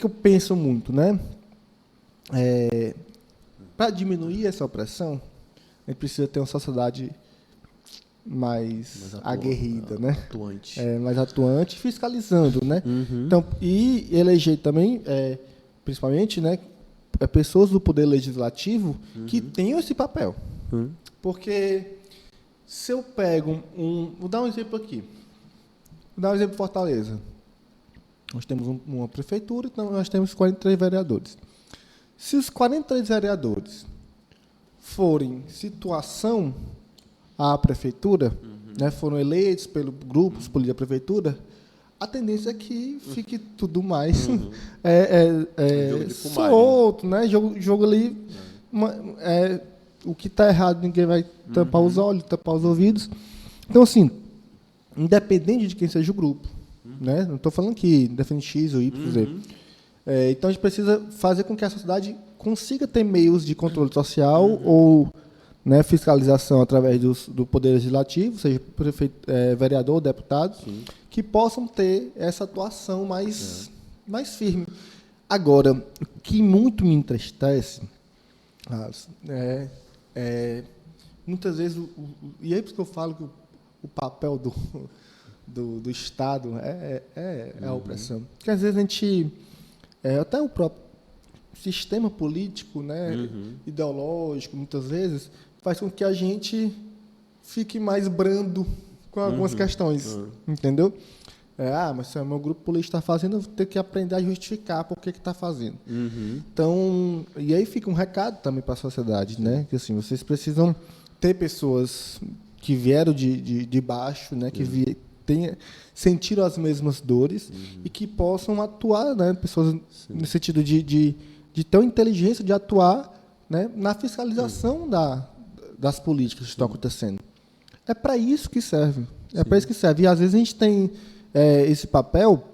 eu penso muito, né? Para diminuir essa opressão, a gente precisa ter uma sociedade mais aguerrida, né? Atuante. Mais atuante, fiscalizando, né? Uhum. Então, e eleger também, principalmente, né, pessoas do poder legislativo que tenham esse papel. Porque se eu pego vou dar um exemplo aqui. Vou dar um exemplo de Fortaleza. Nós temos uma prefeitura, então nós temos 43 vereadores. Se os 43 vereadores forem situação à prefeitura, né, foram eleitos pelos grupos políticos da prefeitura, a tendência é que fique tudo mais solto, né? Jogo ali, o que está errado ninguém vai tampar os olhos, tampar os ouvidos. Então, assim, independente de quem seja o grupo, né? Não estou falando que independente X ou Y, Z. Então, a gente precisa fazer com que a sociedade consiga ter meios de controle social ou, né, fiscalização através do Poder Legislativo, seja vereador ou deputado, que possam ter essa atuação mais firme. Agora, o que muito me entristece muitas vezes, e é por isso que eu falo que o papel do Estado é a opressão. Porque às vezes a gente... até o próprio sistema político, né, ideológico, muitas vezes, faz com que a gente fique mais brando com algumas questões, entendeu? Mas se o meu grupo político está fazendo, eu vou ter que aprender a justificar por que está fazendo. Então, e aí fica um recado também para a sociedade, né? Que assim, vocês precisam ter pessoas que vieram de baixo, né, que sentiram as mesmas dores e que possam atuar, né, pessoas no sentido de ter a inteligência de atuar né, na fiscalização das políticas que estão acontecendo. É para isso que serve. É para isso que serve. E às vezes a gente tem esse papel,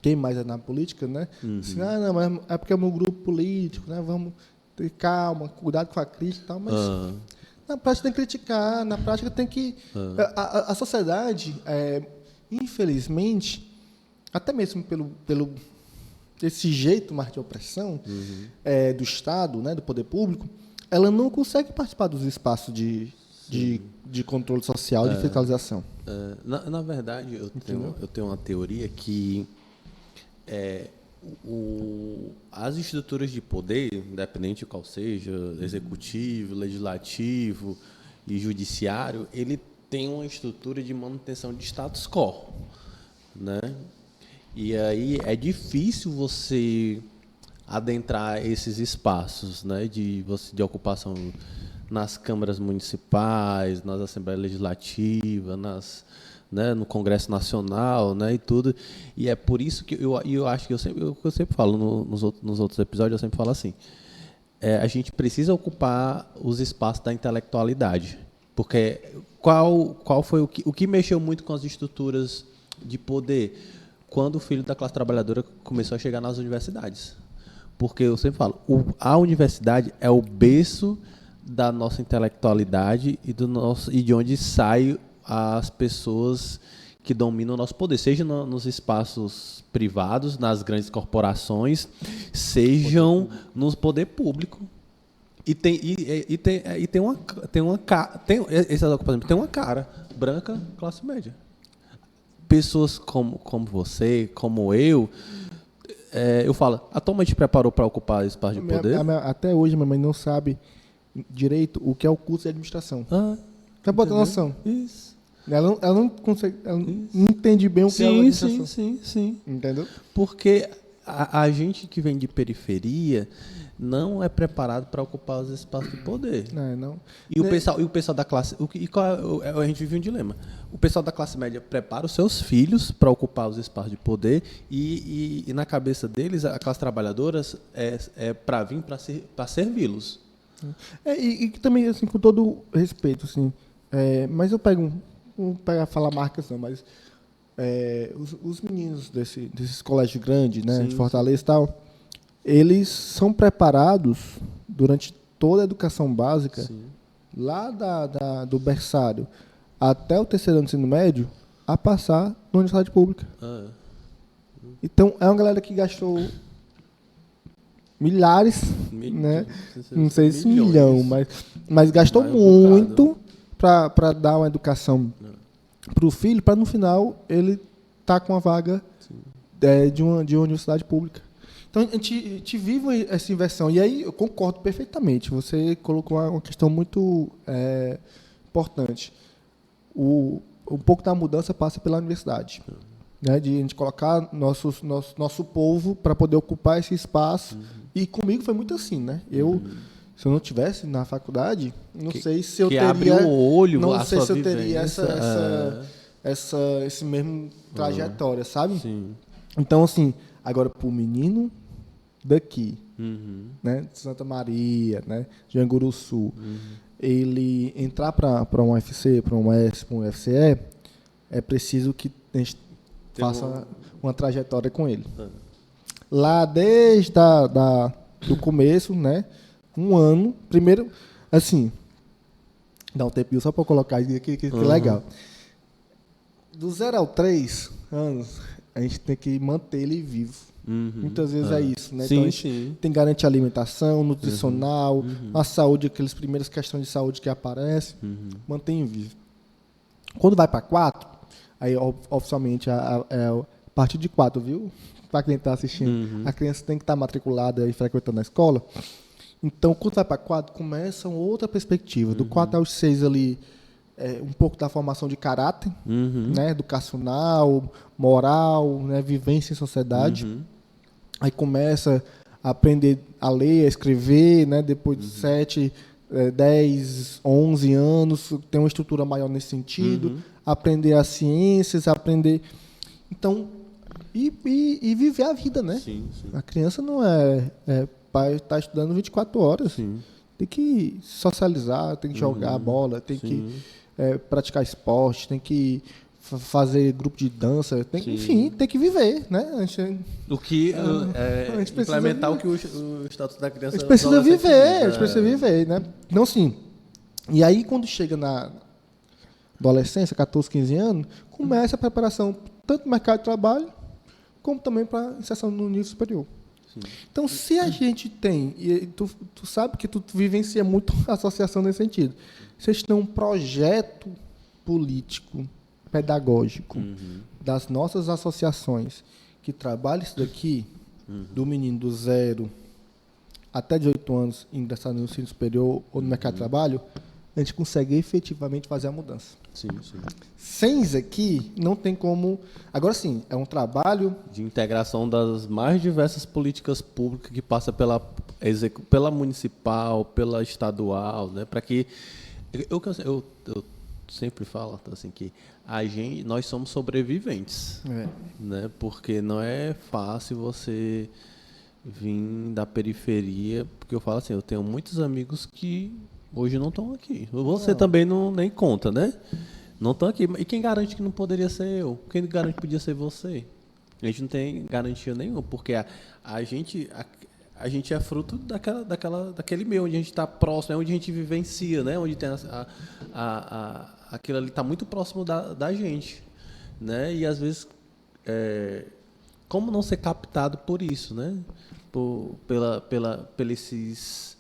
quem mais é na política, né? Assim, não, mas é porque é o meu grupo político, né? Vamos ter calma, cuidado com a crítica e tal, mas na prática tem que criticar, na prática tem que... A sociedade, infelizmente, até mesmo pelo esse jeito mais de opressão do Estado, né, do poder público, ela não consegue participar dos espaços de controle social, de fiscalização. Na verdade, eu tenho uma teoria que as estruturas de poder, independente de qual seja, executivo, legislativo e judiciário, ele tem uma estrutura de manutenção de status quo, né? E aí é difícil você adentrar esses espaços, né, de ocupação nas câmaras municipais, nas assembleias legislativas, no Congresso Nacional, né, e tudo. E é por isso que eu acho que eu sempre falo nos outros episódios, eu sempre falo assim, a gente precisa ocupar os espaços da intelectualidade, porque qual foi o que mexeu muito com as estruturas de poder quando o filho da classe trabalhadora começou a chegar nas universidades? Porque eu sempre falo, a universidade é o berço da nossa intelectualidade e de onde saem as pessoas que dominam o nosso poder, seja nos espaços privados, nas grandes corporações, sejam no poder público. E tem uma cara branca, classe média. Pessoas como você, como eu falo, a tua mãe te preparou para ocupar esse espaço de poder? Até hoje, minha mãe não sabe direito o que é o curso de administração. Tá botando noção? Isso. Ela não consegue, ela não entende bem o que é a administração. Sim. Entendeu? Porque a gente que vem de periferia não é preparado para ocupar os espaços de poder. Não. E o pessoal da classe... a gente vive um dilema. O pessoal da classe média prepara os seus filhos para ocupar os espaços de poder e na cabeça deles, a classe trabalhadora para vir para servi-los. E também, assim, com todo respeito, assim, mas eu pego... Não vou falar marcas não, mas os meninos desses colégios grandes, né, de Fortaleza e tal, eles são preparados durante toda a educação básica, lá do berçário até o terceiro ano do ensino médio, a passar na universidade pública. Então, é uma galera que gastou milhares, né? Não sei se milhão, mas gastou muito para dar uma educação para o filho, para no final ele estar com uma vaga de uma universidade pública. Então, a gente vive essa inversão. E aí, eu concordo perfeitamente. Você colocou uma questão muito importante. Um pouco da mudança passa pela universidade. Né, de a gente colocar nosso povo para poder ocupar esse espaço. E comigo foi muito assim, né? Se eu não tivesse na faculdade, não sei se eu teria... abre o olho, não a sei sua se eu vivência, teria esse mesmo trajetória, sabe? Sim. Então, assim, agora para o menino daqui, né, de Santa Maria, né, de Anguruçu, ele entrar para um UFC, para um UES, para um UFCE, é preciso que a gente faça uma trajetória com ele. Lá desde do começo, né, um ano, primeiro, assim, dá um tempinho só para colocar aqui, que legal. Do 0 ao 3 anos, a gente tem que manter ele vivo. Muitas vezes é isso, né? Então a gente tem que garantir alimentação, nutricional, a saúde, aquelas primeiras questões de saúde que aparecem, mantém vivo. Quando vai para 4, aí oficialmente a partir de 4, viu? Para quem está assistindo, a criança tem que estar matriculada e frequentando a escola. Então, quando vai para 4, começa outra perspectiva. Do 4 aos 6 ali, um pouco da formação de caráter, né, educacional, moral, né, vivência em sociedade. Aí começa a aprender a ler, a escrever, né, depois de 7, 10, 11 anos, tem uma estrutura maior nesse sentido, aprender as ciências, aprender... Então, e viver a vida, né? A criança não pai está estudando 24 horas. Sim. Tem que socializar, tem que jogar bola, tem que praticar esporte, tem que fazer grupo de dança, enfim, tem que viver, né? O que implementar o que o status da criança... A gente precisa viver, a gente precisa viver, né? Então, assim, e aí quando chega na adolescência, 14, 15 anos, começa a preparação tanto no mercado de trabalho, como também para inserção no nível superior. Sim. Então, se a gente tem, e tu sabe que tu vivencia muito a associação nesse sentido, se a gente tem um projeto político, pedagógico, das nossas associações, que trabalha isso daqui, do menino do 0 até 18 anos, ingressar no ensino superior ou no mercado de trabalho, a gente consegue efetivamente fazer a mudança. Sim, sim. Sem isso aqui, não tem como... Agora sim, é um trabalho... de integração das mais diversas políticas públicas que passa pela municipal, pela estadual, né? Para que... Eu sempre falo assim, que nós somos sobreviventes, né? Porque não é fácil você vir da periferia, porque eu falo assim, eu tenho muitos amigos que hoje não estão aqui. Você também nem conta, né? Não estão aqui. E quem garante que não poderia ser eu? Quem garante que podia ser você? A gente não tem garantia nenhuma, porque a gente é fruto daquele meio onde a gente está próximo, é onde a gente vivencia, né? Onde tem aquilo ali está muito próximo da gente, né? E às vezes, como não ser captado por isso, né? Pela esses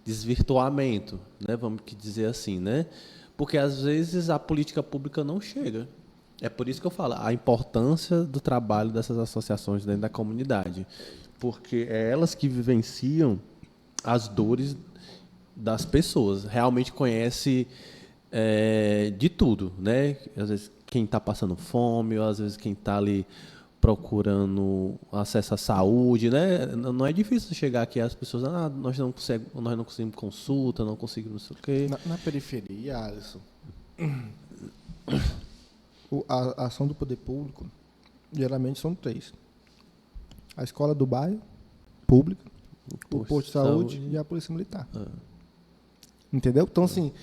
desvirtuamento, né? Vamos dizer assim, né? Porque às vezes a política pública não chega. É por isso que eu falo a importância do trabalho dessas associações dentro da comunidade, porque é elas que vivenciam as dores das pessoas, realmente conhece de tudo, né? Às vezes quem está passando fome, ou às vezes quem está ali procurando acesso à saúde, né? Não é difícil chegar aqui as pessoas, nós não conseguimos consulta, não conseguimos não sei o quê. Na periferia, Alisson, a ação do poder público geralmente são 3: a escola do bairro pública, o posto de saúde e a polícia militar. Entendeu? Então, assim,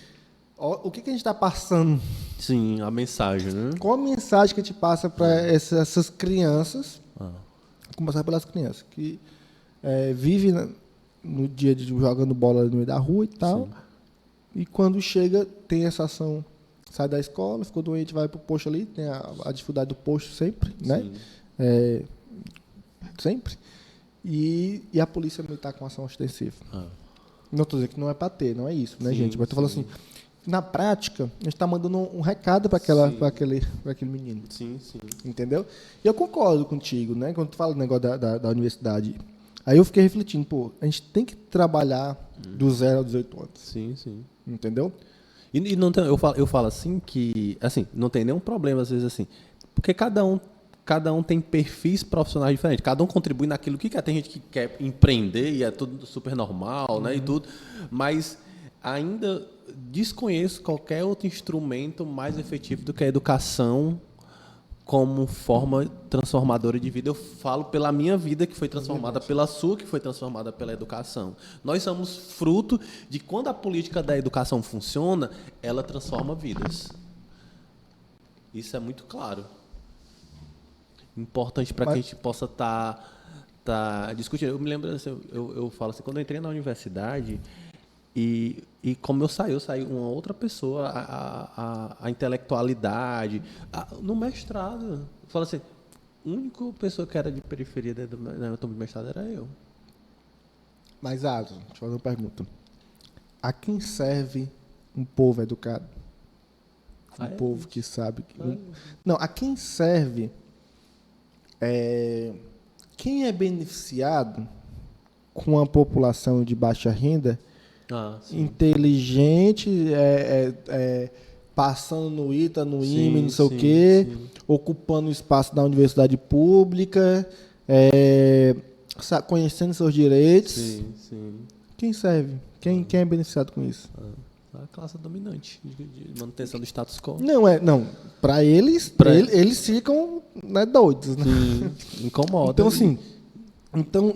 o que a gente está passando? Sim, a mensagem, né? Qual a mensagem que a gente passa para essas crianças? Começar pelas crianças que vivem no dia de jogando bola no meio da rua e tal. Sim. E quando chega, tem essa ação, sai da escola, ficou doente, vai para o posto ali, tem a dificuldade do posto sempre, né? Sempre. E a polícia militar com ação ostensiva. Não estou dizendo que não é para ter, não é isso, né, gente? Mas estou falando assim, na prática, a gente está mandando um recado para aquele menino. Sim, sim. Entendeu? E eu concordo contigo, né? Quando tu fala do negócio da universidade. Aí eu fiquei refletindo, a gente tem que trabalhar do 0 aos 18 anos. Sim, sim. Entendeu? E não tem, eu falo assim que, assim, não tem nenhum problema, às vezes, assim, porque cada um tem perfis profissionais diferentes, cada um contribui naquilo que quer. Tem gente que quer empreender e é tudo super normal, né, e tudo, mas ainda desconheço qualquer outro instrumento mais efetivo do que a educação como forma transformadora de vida. Eu falo pela minha vida, que foi transformada pela sua, que foi transformada pela educação. Nós somos fruto de quando a política da educação funciona, ela transforma vidas. Isso é muito claro. Importante para que a gente possa estar discutindo. Eu me lembro, assim, eu falo assim, quando eu entrei na universidade, e como eu saí uma outra pessoa, a intelectualidade. No mestrado, eu falo assim, a única pessoa que era de periferia dentro do meu mestrado era eu. Mas, Alisson, deixa eu fazer uma pergunta. A quem serve um povo educado? Um povo que sabe... Não, a quem serve... quem é beneficiado com a população de baixa renda, inteligente, passando no ITA, no IME, não sei o quê, ocupando o espaço da universidade pública, conhecendo seus direitos. Sim, sim. Quem serve? Quem é beneficiado com isso? A classe dominante, de manutenção do status quo. Não. Para eles, eles ficam, né, doidos, né? Sim, incomoda. Então, assim,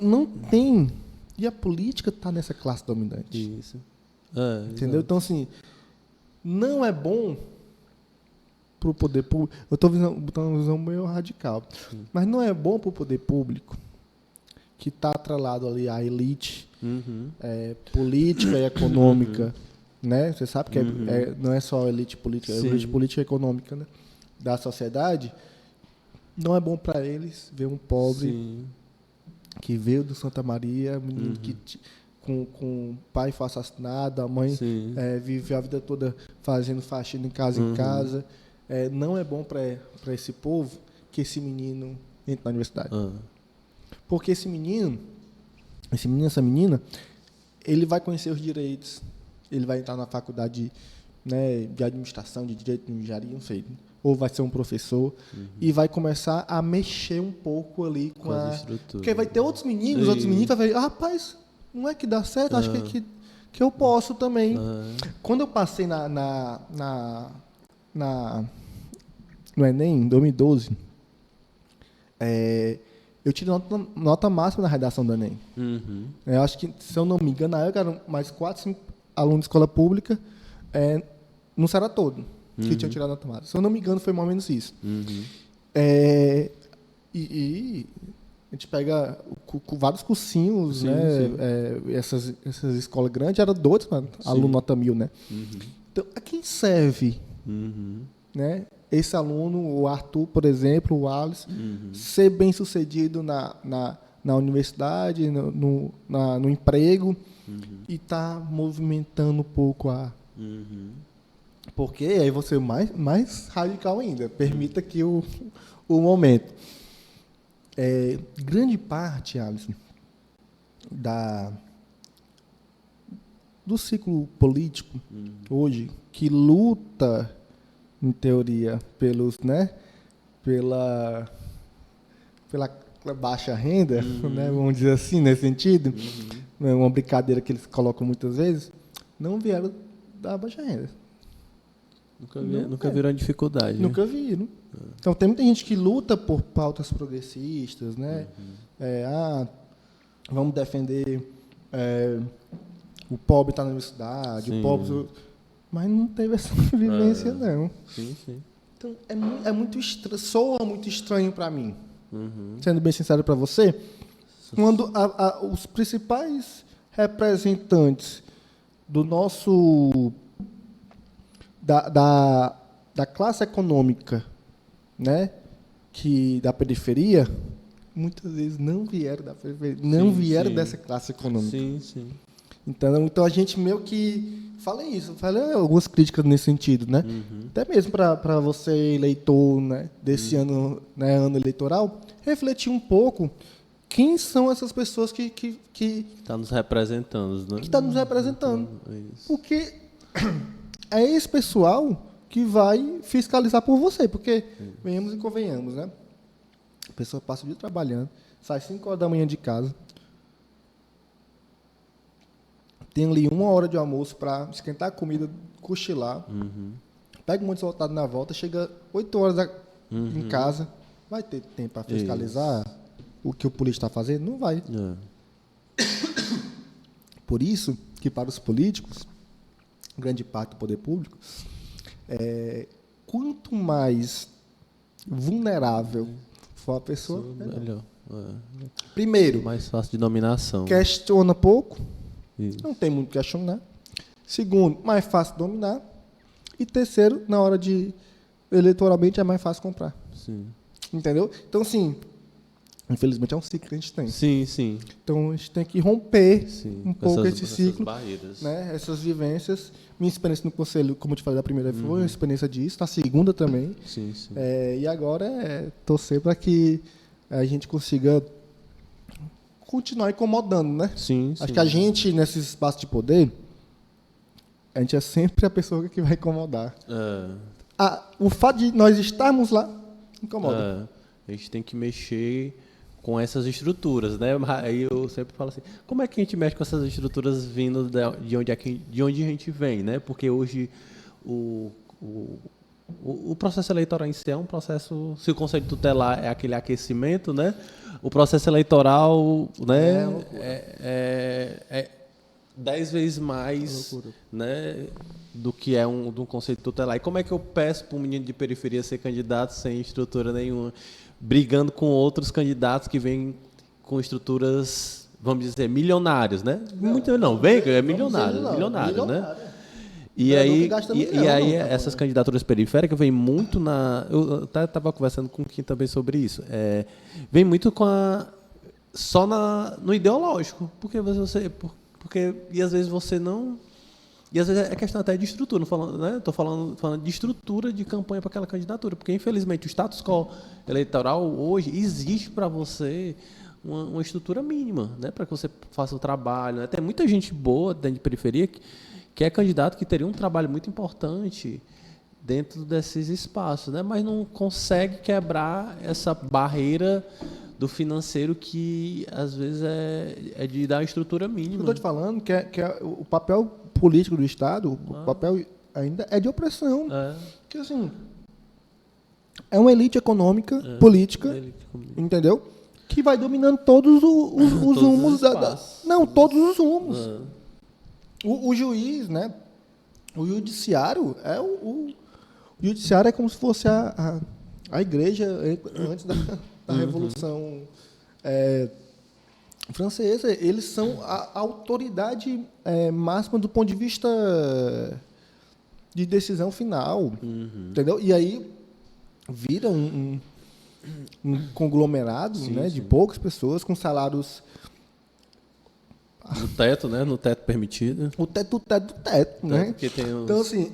não tem E a política está nessa classe dominante. Isso. Entendeu? Exato. Então, assim, não é bom para o poder público. Eu estou botando uma visão meio radical. Mas não é bom para o poder público, que está atrelado ali à elite política e econômica, né? Você sabe que não é só a elite política, é a elite política e econômica, né, da sociedade. Não é bom para eles ver um pobre que veio do Santa Maria, menino com o pai foi assassinado, a mãe viveu a vida toda fazendo faxina em casa em casa. Não é bom para esse povo que esse menino entre na universidade. Porque esse menino, essa menina, ele vai conhecer os direitos, ele vai entrar na faculdade, né, de administração, de direito, de engenharia, não sei, ou vai ser um professor, e vai começar a mexer um pouco ali com a estrutura. Porque vai ter outros meninos vão ver, rapaz, não é que dá certo, acho que eu posso também. Quando eu passei no Enem, em 2012, eu tirei nota máxima na redação do Enem. Eu acho que, se eu não me engano, na época eram mais 4, 5 alunos de escola pública, no Ceará todo, que tinham tirado nota máxima. Se eu não me engano, foi mais ou menos isso. E a gente pega vários cursinhos, né? Essas escolas grandes eram doidos, aluno nota 1000, né? Então, a quem serve, né? Esse aluno, o Arthur, por exemplo, o Alice, ser bem sucedido na universidade, no emprego, e tá movimentando um pouco porque aí você mais radical ainda. Permita que o momento. Grande parte, Alisson, do ciclo político hoje, que luta, em teoria, pela baixa renda, né, vamos dizer assim, nesse sentido, é uma brincadeira que eles colocam muitas vezes, não vieram da baixa renda. Nunca viram dificuldade. Nunca viram. Então, tem muita gente que luta por pautas progressistas, né? Vamos defender o pobre está na universidade, o pobre... Mas não teve essa vivência, não. Então, é muito estranho, soa muito estranho para mim. Sendo bem sincero para você, quando os principais representantes do nosso... Da classe econômica, né, da periferia, muitas vezes não vieram da periferia, não vieram dessa classe econômica. Então a gente meio que fala isso, fala algumas críticas nesse sentido, né? Até mesmo para você, eleitor, né, desse ano, né, ano eleitoral, refletir um pouco quem são essas pessoas que está nos representando, né? Que está nos representando. Porque é esse pessoal que vai fiscalizar por você, porque venhamos e convenhamos, né? A pessoa passa o dia trabalhando, sai 5 horas da manhã de casa, tem ali 1 hora de almoço para esquentar a comida, cochilar, pega um monte de soltado na volta, chega 8 horas em casa, vai ter tempo para fiscalizar o que o político está fazendo? Não vai. Por isso que para os políticos, grande parte do poder público, quanto mais vulnerável for a pessoa, melhor. Primeiro, mais fácil de dominação. Questiona pouco, não tem muito que questionar. Segundo, mais fácil de dominar. E terceiro, na hora de eleitoralmente é mais fácil comprar. Entendeu? Então, assim, infelizmente é um ciclo que a gente tem. Então a gente tem que romper um pouco esse ciclo, né? Essas vivências. Minha experiência no conselho, como eu te falei da primeira, foi uma experiência disso, na segunda também. E agora é torcer para que a gente consiga continuar incomodando, né? Acho que a gente, nesse espaço de poder, a gente é sempre a pessoa que vai incomodar. O fato de nós estarmos lá incomoda. A gente tem que mexer com essas estruturas, né? Aí eu sempre falo assim, como é que a gente mexe com essas estruturas vindo de onde a gente vem, né? Porque hoje o processo eleitoral em si é um processo, se o conselho tutelar é aquele aquecimento, né? O processo eleitoral, né, é 10 vezes mais, né, do que é de um conselho tutelar. E como é que eu peço para um menino de periferia ser candidato sem estrutura nenhuma, brigando com outros candidatos que vêm com estruturas, vamos dizer, milionárias, né? Muito não, é milionário, né? E aí essas candidaturas periféricas vêm muito na... Eu estava conversando com o Kim também sobre isso. Vem muito só no ideológico. E às vezes você não... E às vezes é questão até de estrutura. Estou falando de estrutura de campanha para aquela candidatura. Porque, infelizmente, o status quo eleitoral hoje existe para você uma estrutura mínima, né? Para que você faça o trabalho. Né? Tem muita gente boa dentro de periferia que é candidato, que teria um trabalho muito importante dentro desses espaços, né? Mas não consegue quebrar essa barreira do financeiro que, às vezes, é de dar uma estrutura mínima. Eu estou te falando que o papel político do Estado, o papel ainda é de opressão. Que, assim, é uma elite econômica, política, entendeu? Que vai dominando todos os rumos. Todos os rumos. O juiz, né? O judiciário o judiciário é como se fosse a igreja antes da Revolução Francesa. Eles são a autoridade máxima do ponto de vista de decisão final, entendeu? E aí vira um conglomerado, né, de poucas pessoas com salários no teto, né? No teto permitido. O teto do teto, né? Então, assim,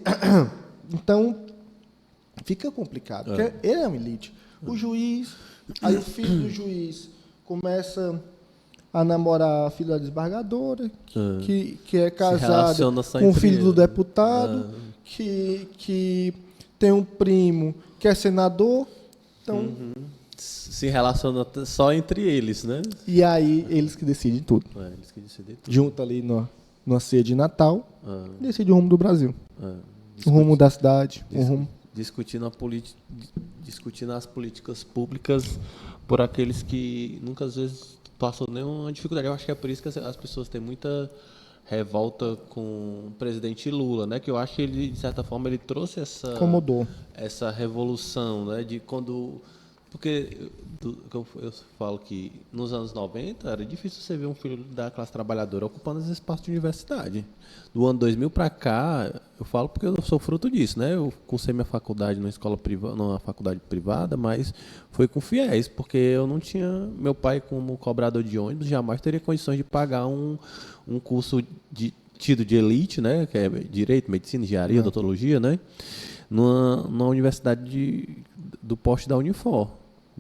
fica complicado, porque ele é uma elite. O juiz, aí o filho do juiz começa a namorar a filha da desembargadora, que é casada com o filho do deputado, que tem um primo que é senador. Então, se relaciona só entre eles, né? E aí, eles que decidem tudo. Eles que decidem tudo. Junto ali numa ceia de Natal, decide o rumo do Brasil. O rumo da cidade. Discutindo as políticas públicas por aqueles que nunca, às vezes, passam nenhuma dificuldade. Eu acho que é por isso que as pessoas têm muita revolta com o presidente Lula, né? Que eu acho que ele, de certa forma, ele trouxe essa revolução, né? De quando... Porque eu falo que nos anos 90 era difícil você ver um filho da classe trabalhadora ocupando os espaços de universidade. Do ano 2000 para cá, eu falo porque eu sou fruto disso, né? Eu cursei minha faculdade numa faculdade privada, mas foi com fiéis, porque eu não tinha... Meu pai, como cobrador de ônibus, jamais teria condições de pagar um curso tido de elite, né? Que é Direito, Medicina, Engenharia, Odontologia, né? Numa universidade do porte da Unifor,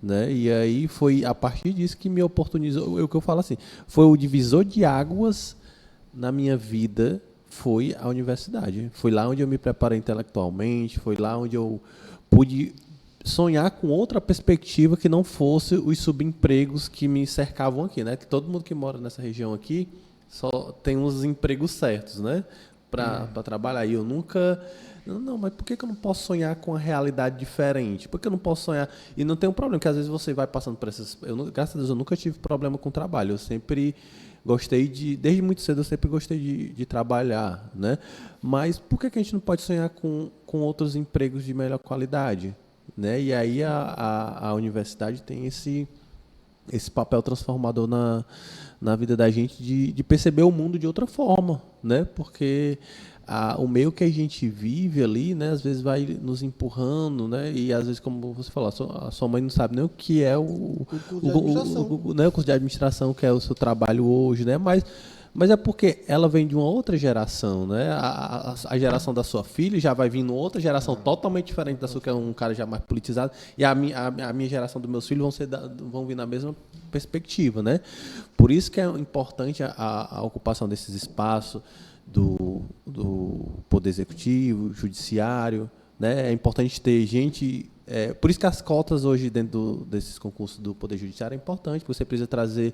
né? E aí foi a partir disso que me oportunizou, o que eu falo assim, foi o divisor de águas na minha vida, foi a universidade. Foi lá onde eu me preparei intelectualmente, foi lá onde eu pude sonhar com outra perspectiva que não fosse os subempregos que me cercavam aqui, né? Que todo mundo que mora nessa região aqui só tem uns empregos certos, né? Para trabalhar. E eu nunca... Não, mas por que eu não posso sonhar com uma realidade diferente? Por que eu não posso sonhar? E não tem um problema, porque às vezes você vai passando por essas... Graças a Deus, eu nunca tive problema com trabalho. Eu sempre gostei desde muito cedo, eu sempre gostei de trabalhar, né? Mas por que a gente não pode sonhar com outros empregos de melhor qualidade? Né? E aí a universidade tem esse papel transformador na vida da gente de perceber o mundo de outra forma, né? Porque o meio que a gente vive ali, né, às vezes vai nos empurrando, né, e às vezes, como você falou, a sua mãe não sabe nem o que é o curso de administração, que é o seu trabalho hoje, né, mas é porque ela vem de uma outra geração, né, a geração da sua filha já vai vir numa outra geração totalmente diferente da sua, que é um cara já mais politizado, e a minha geração dos meus filhos vão vir na mesma perspectiva, né, por isso que é importante a ocupação desses espaços, do Poder Executivo, Judiciário, né? É importante ter gente... por isso que as cotas hoje dentro desses concursos do Poder Judiciário é importante, porque você precisa trazer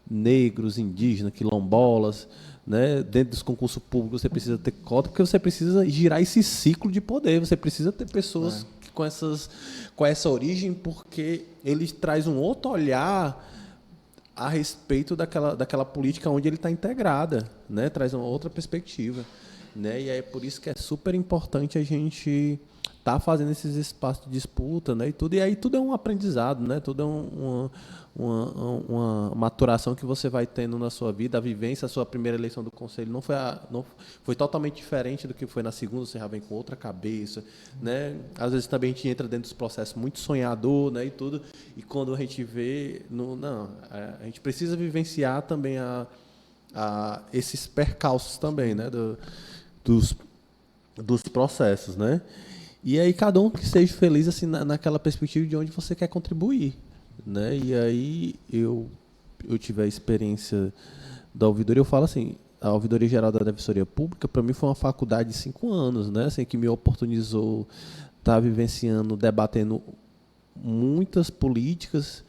negros, indígenas, quilombolas, né? Dentro dos concursos públicos você precisa ter cota, porque você precisa girar esse ciclo de poder, você precisa ter pessoas com essa origem, porque eles trazem um outro olhar a respeito daquela política onde ele está integrada, né? Traz uma outra perspectiva, né? E é por isso que é super importante a gente estar fazendo esses espaços de disputa, né? E aí tudo é um aprendizado, né? Tudo é uma maturação que você vai tendo na sua vida, a vivência. A sua primeira eleição do conselho não foi totalmente diferente do que foi na segunda, você já vem com outra cabeça, né? Às vezes também a gente entra dentro dos processos muito sonhador, né? E quando a gente vê, a gente precisa vivenciar também esses percalços também, né? Dos processos, né? E aí cada um que seja feliz assim naquela perspectiva de onde você quer contribuir, né? E aí eu tive a experiência da ouvidoria. Eu falo assim, a Ouvidoria Geral da Defensoria Pública para mim foi uma faculdade de 5 anos, né? Assim, que me oportunizou estar vivenciando, debatendo muitas políticas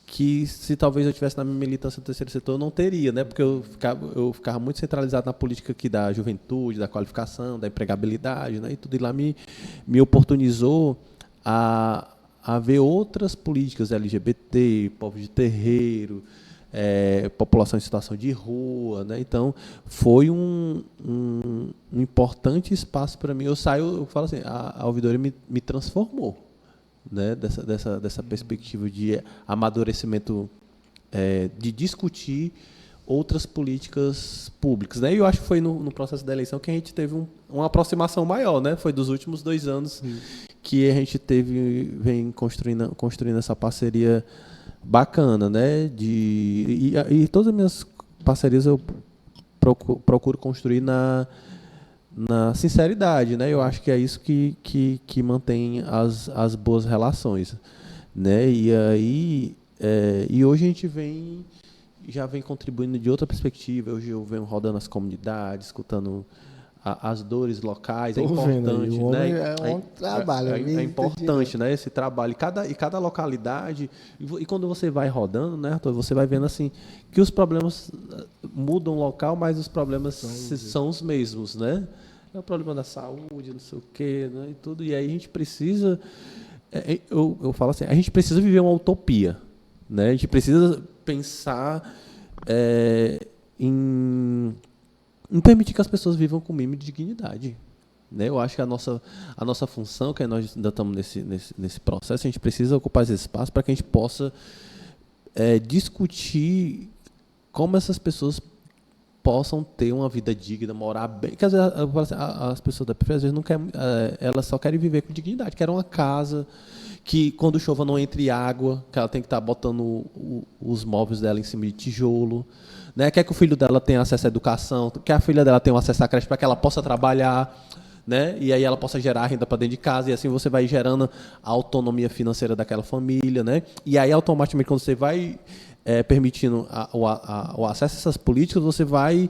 que, se talvez eu tivesse na minha militância no terceiro setor, eu não teria, né? Porque eu ficava muito centralizado na política aqui da juventude, da qualificação, da empregabilidade, né? E tudo. E lá me oportunizou a ver outras políticas, LGBT, povo de terreiro, população em situação de rua, né? Então, foi um importante espaço para mim. Eu falo assim, a ouvidoria me transformou, né, dessa perspectiva de amadurecimento, de discutir outras políticas públicas, né? E eu acho que foi no processo da eleição que a gente teve uma aproximação maior, né? Foi dos últimos 2 anos que a gente vem construindo essa parceria bacana, né? E todas as minhas parcerias eu procuro construir na sinceridade, né? Eu acho que é isso que mantém as boas relações, né? E aí e hoje a gente já vem contribuindo de outra perspectiva. Hoje eu venho rodando as comunidades, escutando as dores locais. É importante, né? É um trabalho. É importante, né? Esse trabalho. E cada localidade. E quando você vai rodando, né, Arthur, você vai vendo assim que os problemas mudam o local, mas os problemas são os mesmos, né? É o problema da saúde, não sei o quê, né? E tudo. E aí a gente precisa. Eu falo assim, a gente precisa viver uma utopia, né? A gente precisa pensar em permitir que as pessoas vivam com o mínimo de dignidade, né? Eu acho que a nossa função, que nós ainda estamos nesse processo, a gente precisa ocupar esse espaço para que a gente possa discutir como essas pessoas possam ter uma vida digna, morar bem. Porque às vezes as pessoas da periferia às vezes não querem, elas só querem viver com dignidade, querem uma casa que quando chova não entre água, que ela tem que estar botando os móveis dela em cima de tijolo, né? Quer que o filho dela tenha acesso à educação, que a filha dela tenha acesso à creche para que ela possa trabalhar, né? E aí ela possa gerar renda para dentro de casa, e assim você vai gerando a autonomia financeira daquela família, né? E aí automaticamente quando você vai permitindo o acesso a essas políticas, você vai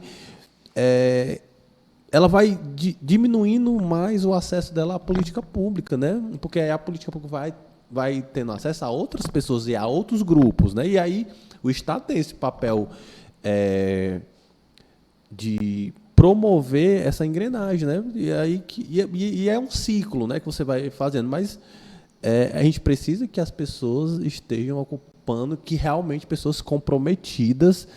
ela vai diminuindo mais o acesso dela à política pública, né? Porque aí a política pública vai tendo acesso a outras pessoas e a outros grupos, né? E aí o Estado tem esse papel de promover essa engrenagem, né? E aí e é um ciclo, né, que você vai fazendo, mas a gente precisa que as pessoas estejam ocupando, que realmente pessoas comprometidas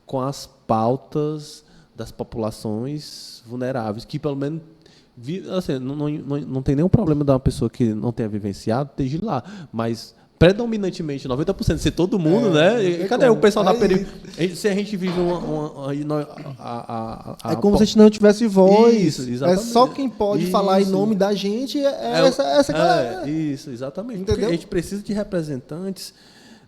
com as pautas das populações vulneráveis, que pelo menos assim, não tem nenhum problema de uma pessoa que não tenha vivenciado esteja lá, mas predominantemente 90% ser todo mundo, né? E cadê o pessoal da periferia? Se a gente vive é como se a gente não tivesse voz. Isso, exatamente. É só quem pode falar em nome da gente essa galera. Isso, exatamente. Entendeu? Porque a gente precisa de representantes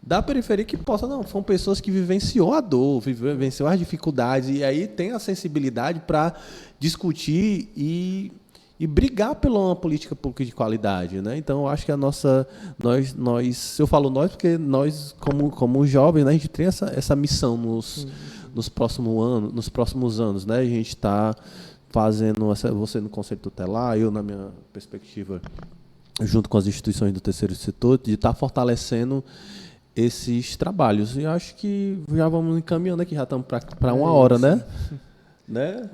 da periferia que possam, são pessoas que vivenciou a dor, vivenciou as dificuldades, e aí tem a sensibilidade para discutir e brigar pela uma política pública de qualidade, né? Então, eu acho que eu falo nós porque nós, como jovens, né, a gente tem essa missão nos próximos anos, né? A gente está fazendo, você no Conselho Tutelar, eu na minha perspectiva, junto com as instituições do terceiro setor, de estar fortalecendo esses trabalhos. E acho que já vamos encaminhando aqui, já estamos para uma hora, né? Né?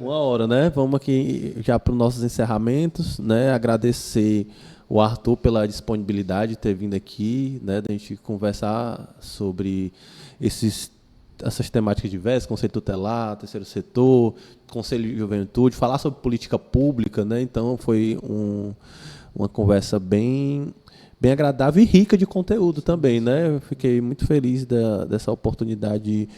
Uma hora, né? Vamos aqui já para os nossos encerramentos, né? Agradecer o Arthur pela disponibilidade de ter vindo aqui, né? Da gente conversar sobre essas temáticas diversas, conselho tutelar, terceiro setor, conselho de juventude, falar sobre política pública, né? Então foi uma conversa bem agradável e rica de conteúdo também, né? Eu fiquei muito feliz dessa oportunidade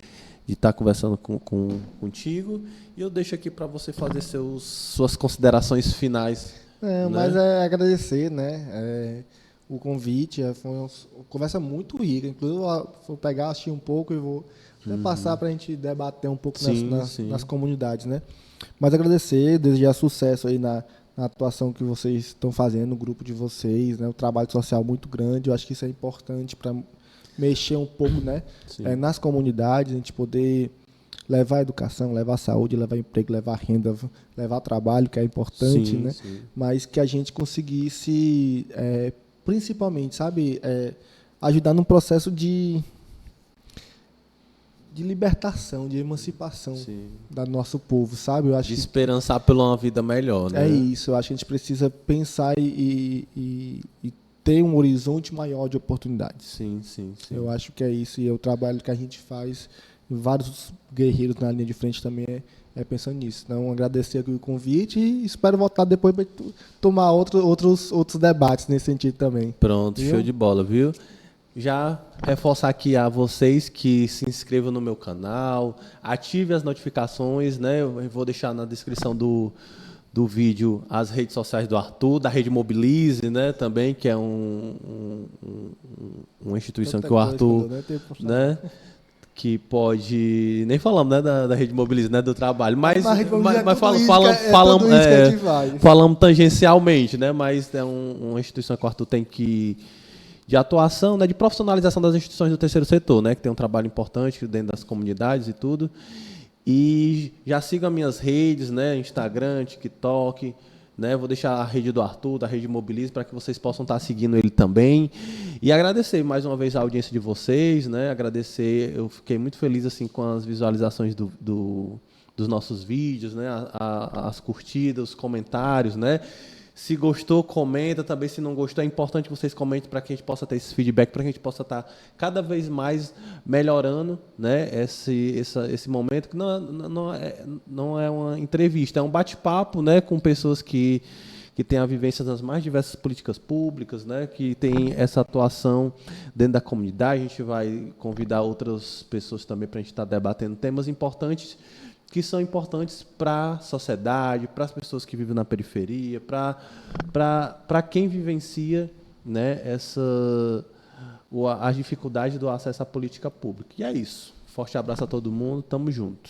de estar conversando contigo, e eu deixo aqui para você fazer suas considerações finais. Né? Mas é agradecer, né? O convite, foi uma conversa muito rica, inclusive vou pegar, assistir um pouco e vou passar para a gente debater um pouco nas comunidades, né? Mas agradecer, desejar sucesso aí na atuação que vocês estão fazendo, no grupo de vocês, né? O trabalho social muito grande, eu acho que isso é importante para mexer um pouco, né? Nas comunidades, a gente poder levar educação, levar saúde, levar emprego, levar renda, levar trabalho, que é importante, né? Sim. Mas que a gente conseguisse, principalmente, sabe, ajudar num processo de libertação, de emancipação do nosso povo, sabe? Eu acho de esperançar pela uma vida melhor, né? É isso, eu acho que a gente precisa pensar e ter um horizonte maior de oportunidades. Sim. Eu acho que é isso, e o trabalho que a gente faz, vários guerreiros na linha de frente também é pensando nisso. Então, agradecer aqui o convite e espero voltar depois para tomar outros debates nesse sentido também. Pronto, viu? Show de bola, viu? Já reforçar aqui a vocês que se inscrevam no meu canal, ative as notificações, né? Eu vou deixar na descrição do vídeo as redes sociais do Arthur, da Rede Mobilize, né? Também, que é uma instituição que o Arthur, né? Que pode... Nem falamos, né, da Rede Mobilize, né, do trabalho, mas falamos tangencialmente, né? Mas é uma instituição que o Arthur tem de atuação, né, de profissionalização das instituições do terceiro setor, né, que tem um trabalho importante dentro das comunidades e tudo. E já sigam as minhas redes, né, Instagram, TikTok, né, vou deixar a rede do Arthur, da Rede Mobilize, para que vocês possam estar seguindo ele também. E agradecer mais uma vez a audiência de vocês, né, agradecer, eu fiquei muito feliz assim com as visualizações dos nossos vídeos, né, as curtidas, os comentários, né. Se gostou, comenta também. Se não gostou, é importante que vocês comentem para que a gente possa ter esse feedback, para que a gente possa estar cada vez mais melhorando, né, esse momento, que não é uma entrevista, é um bate-papo, né, com pessoas que têm a vivência das mais diversas políticas públicas, né, que tem essa atuação dentro da comunidade. A gente vai convidar outras pessoas também para a gente estar debatendo temas importantes, que são importantes para a sociedade, para as pessoas que vivem na periferia, para quem vivencia, né, a dificuldade do acesso à política pública. E é isso. Forte abraço a todo mundo. Tamo junto.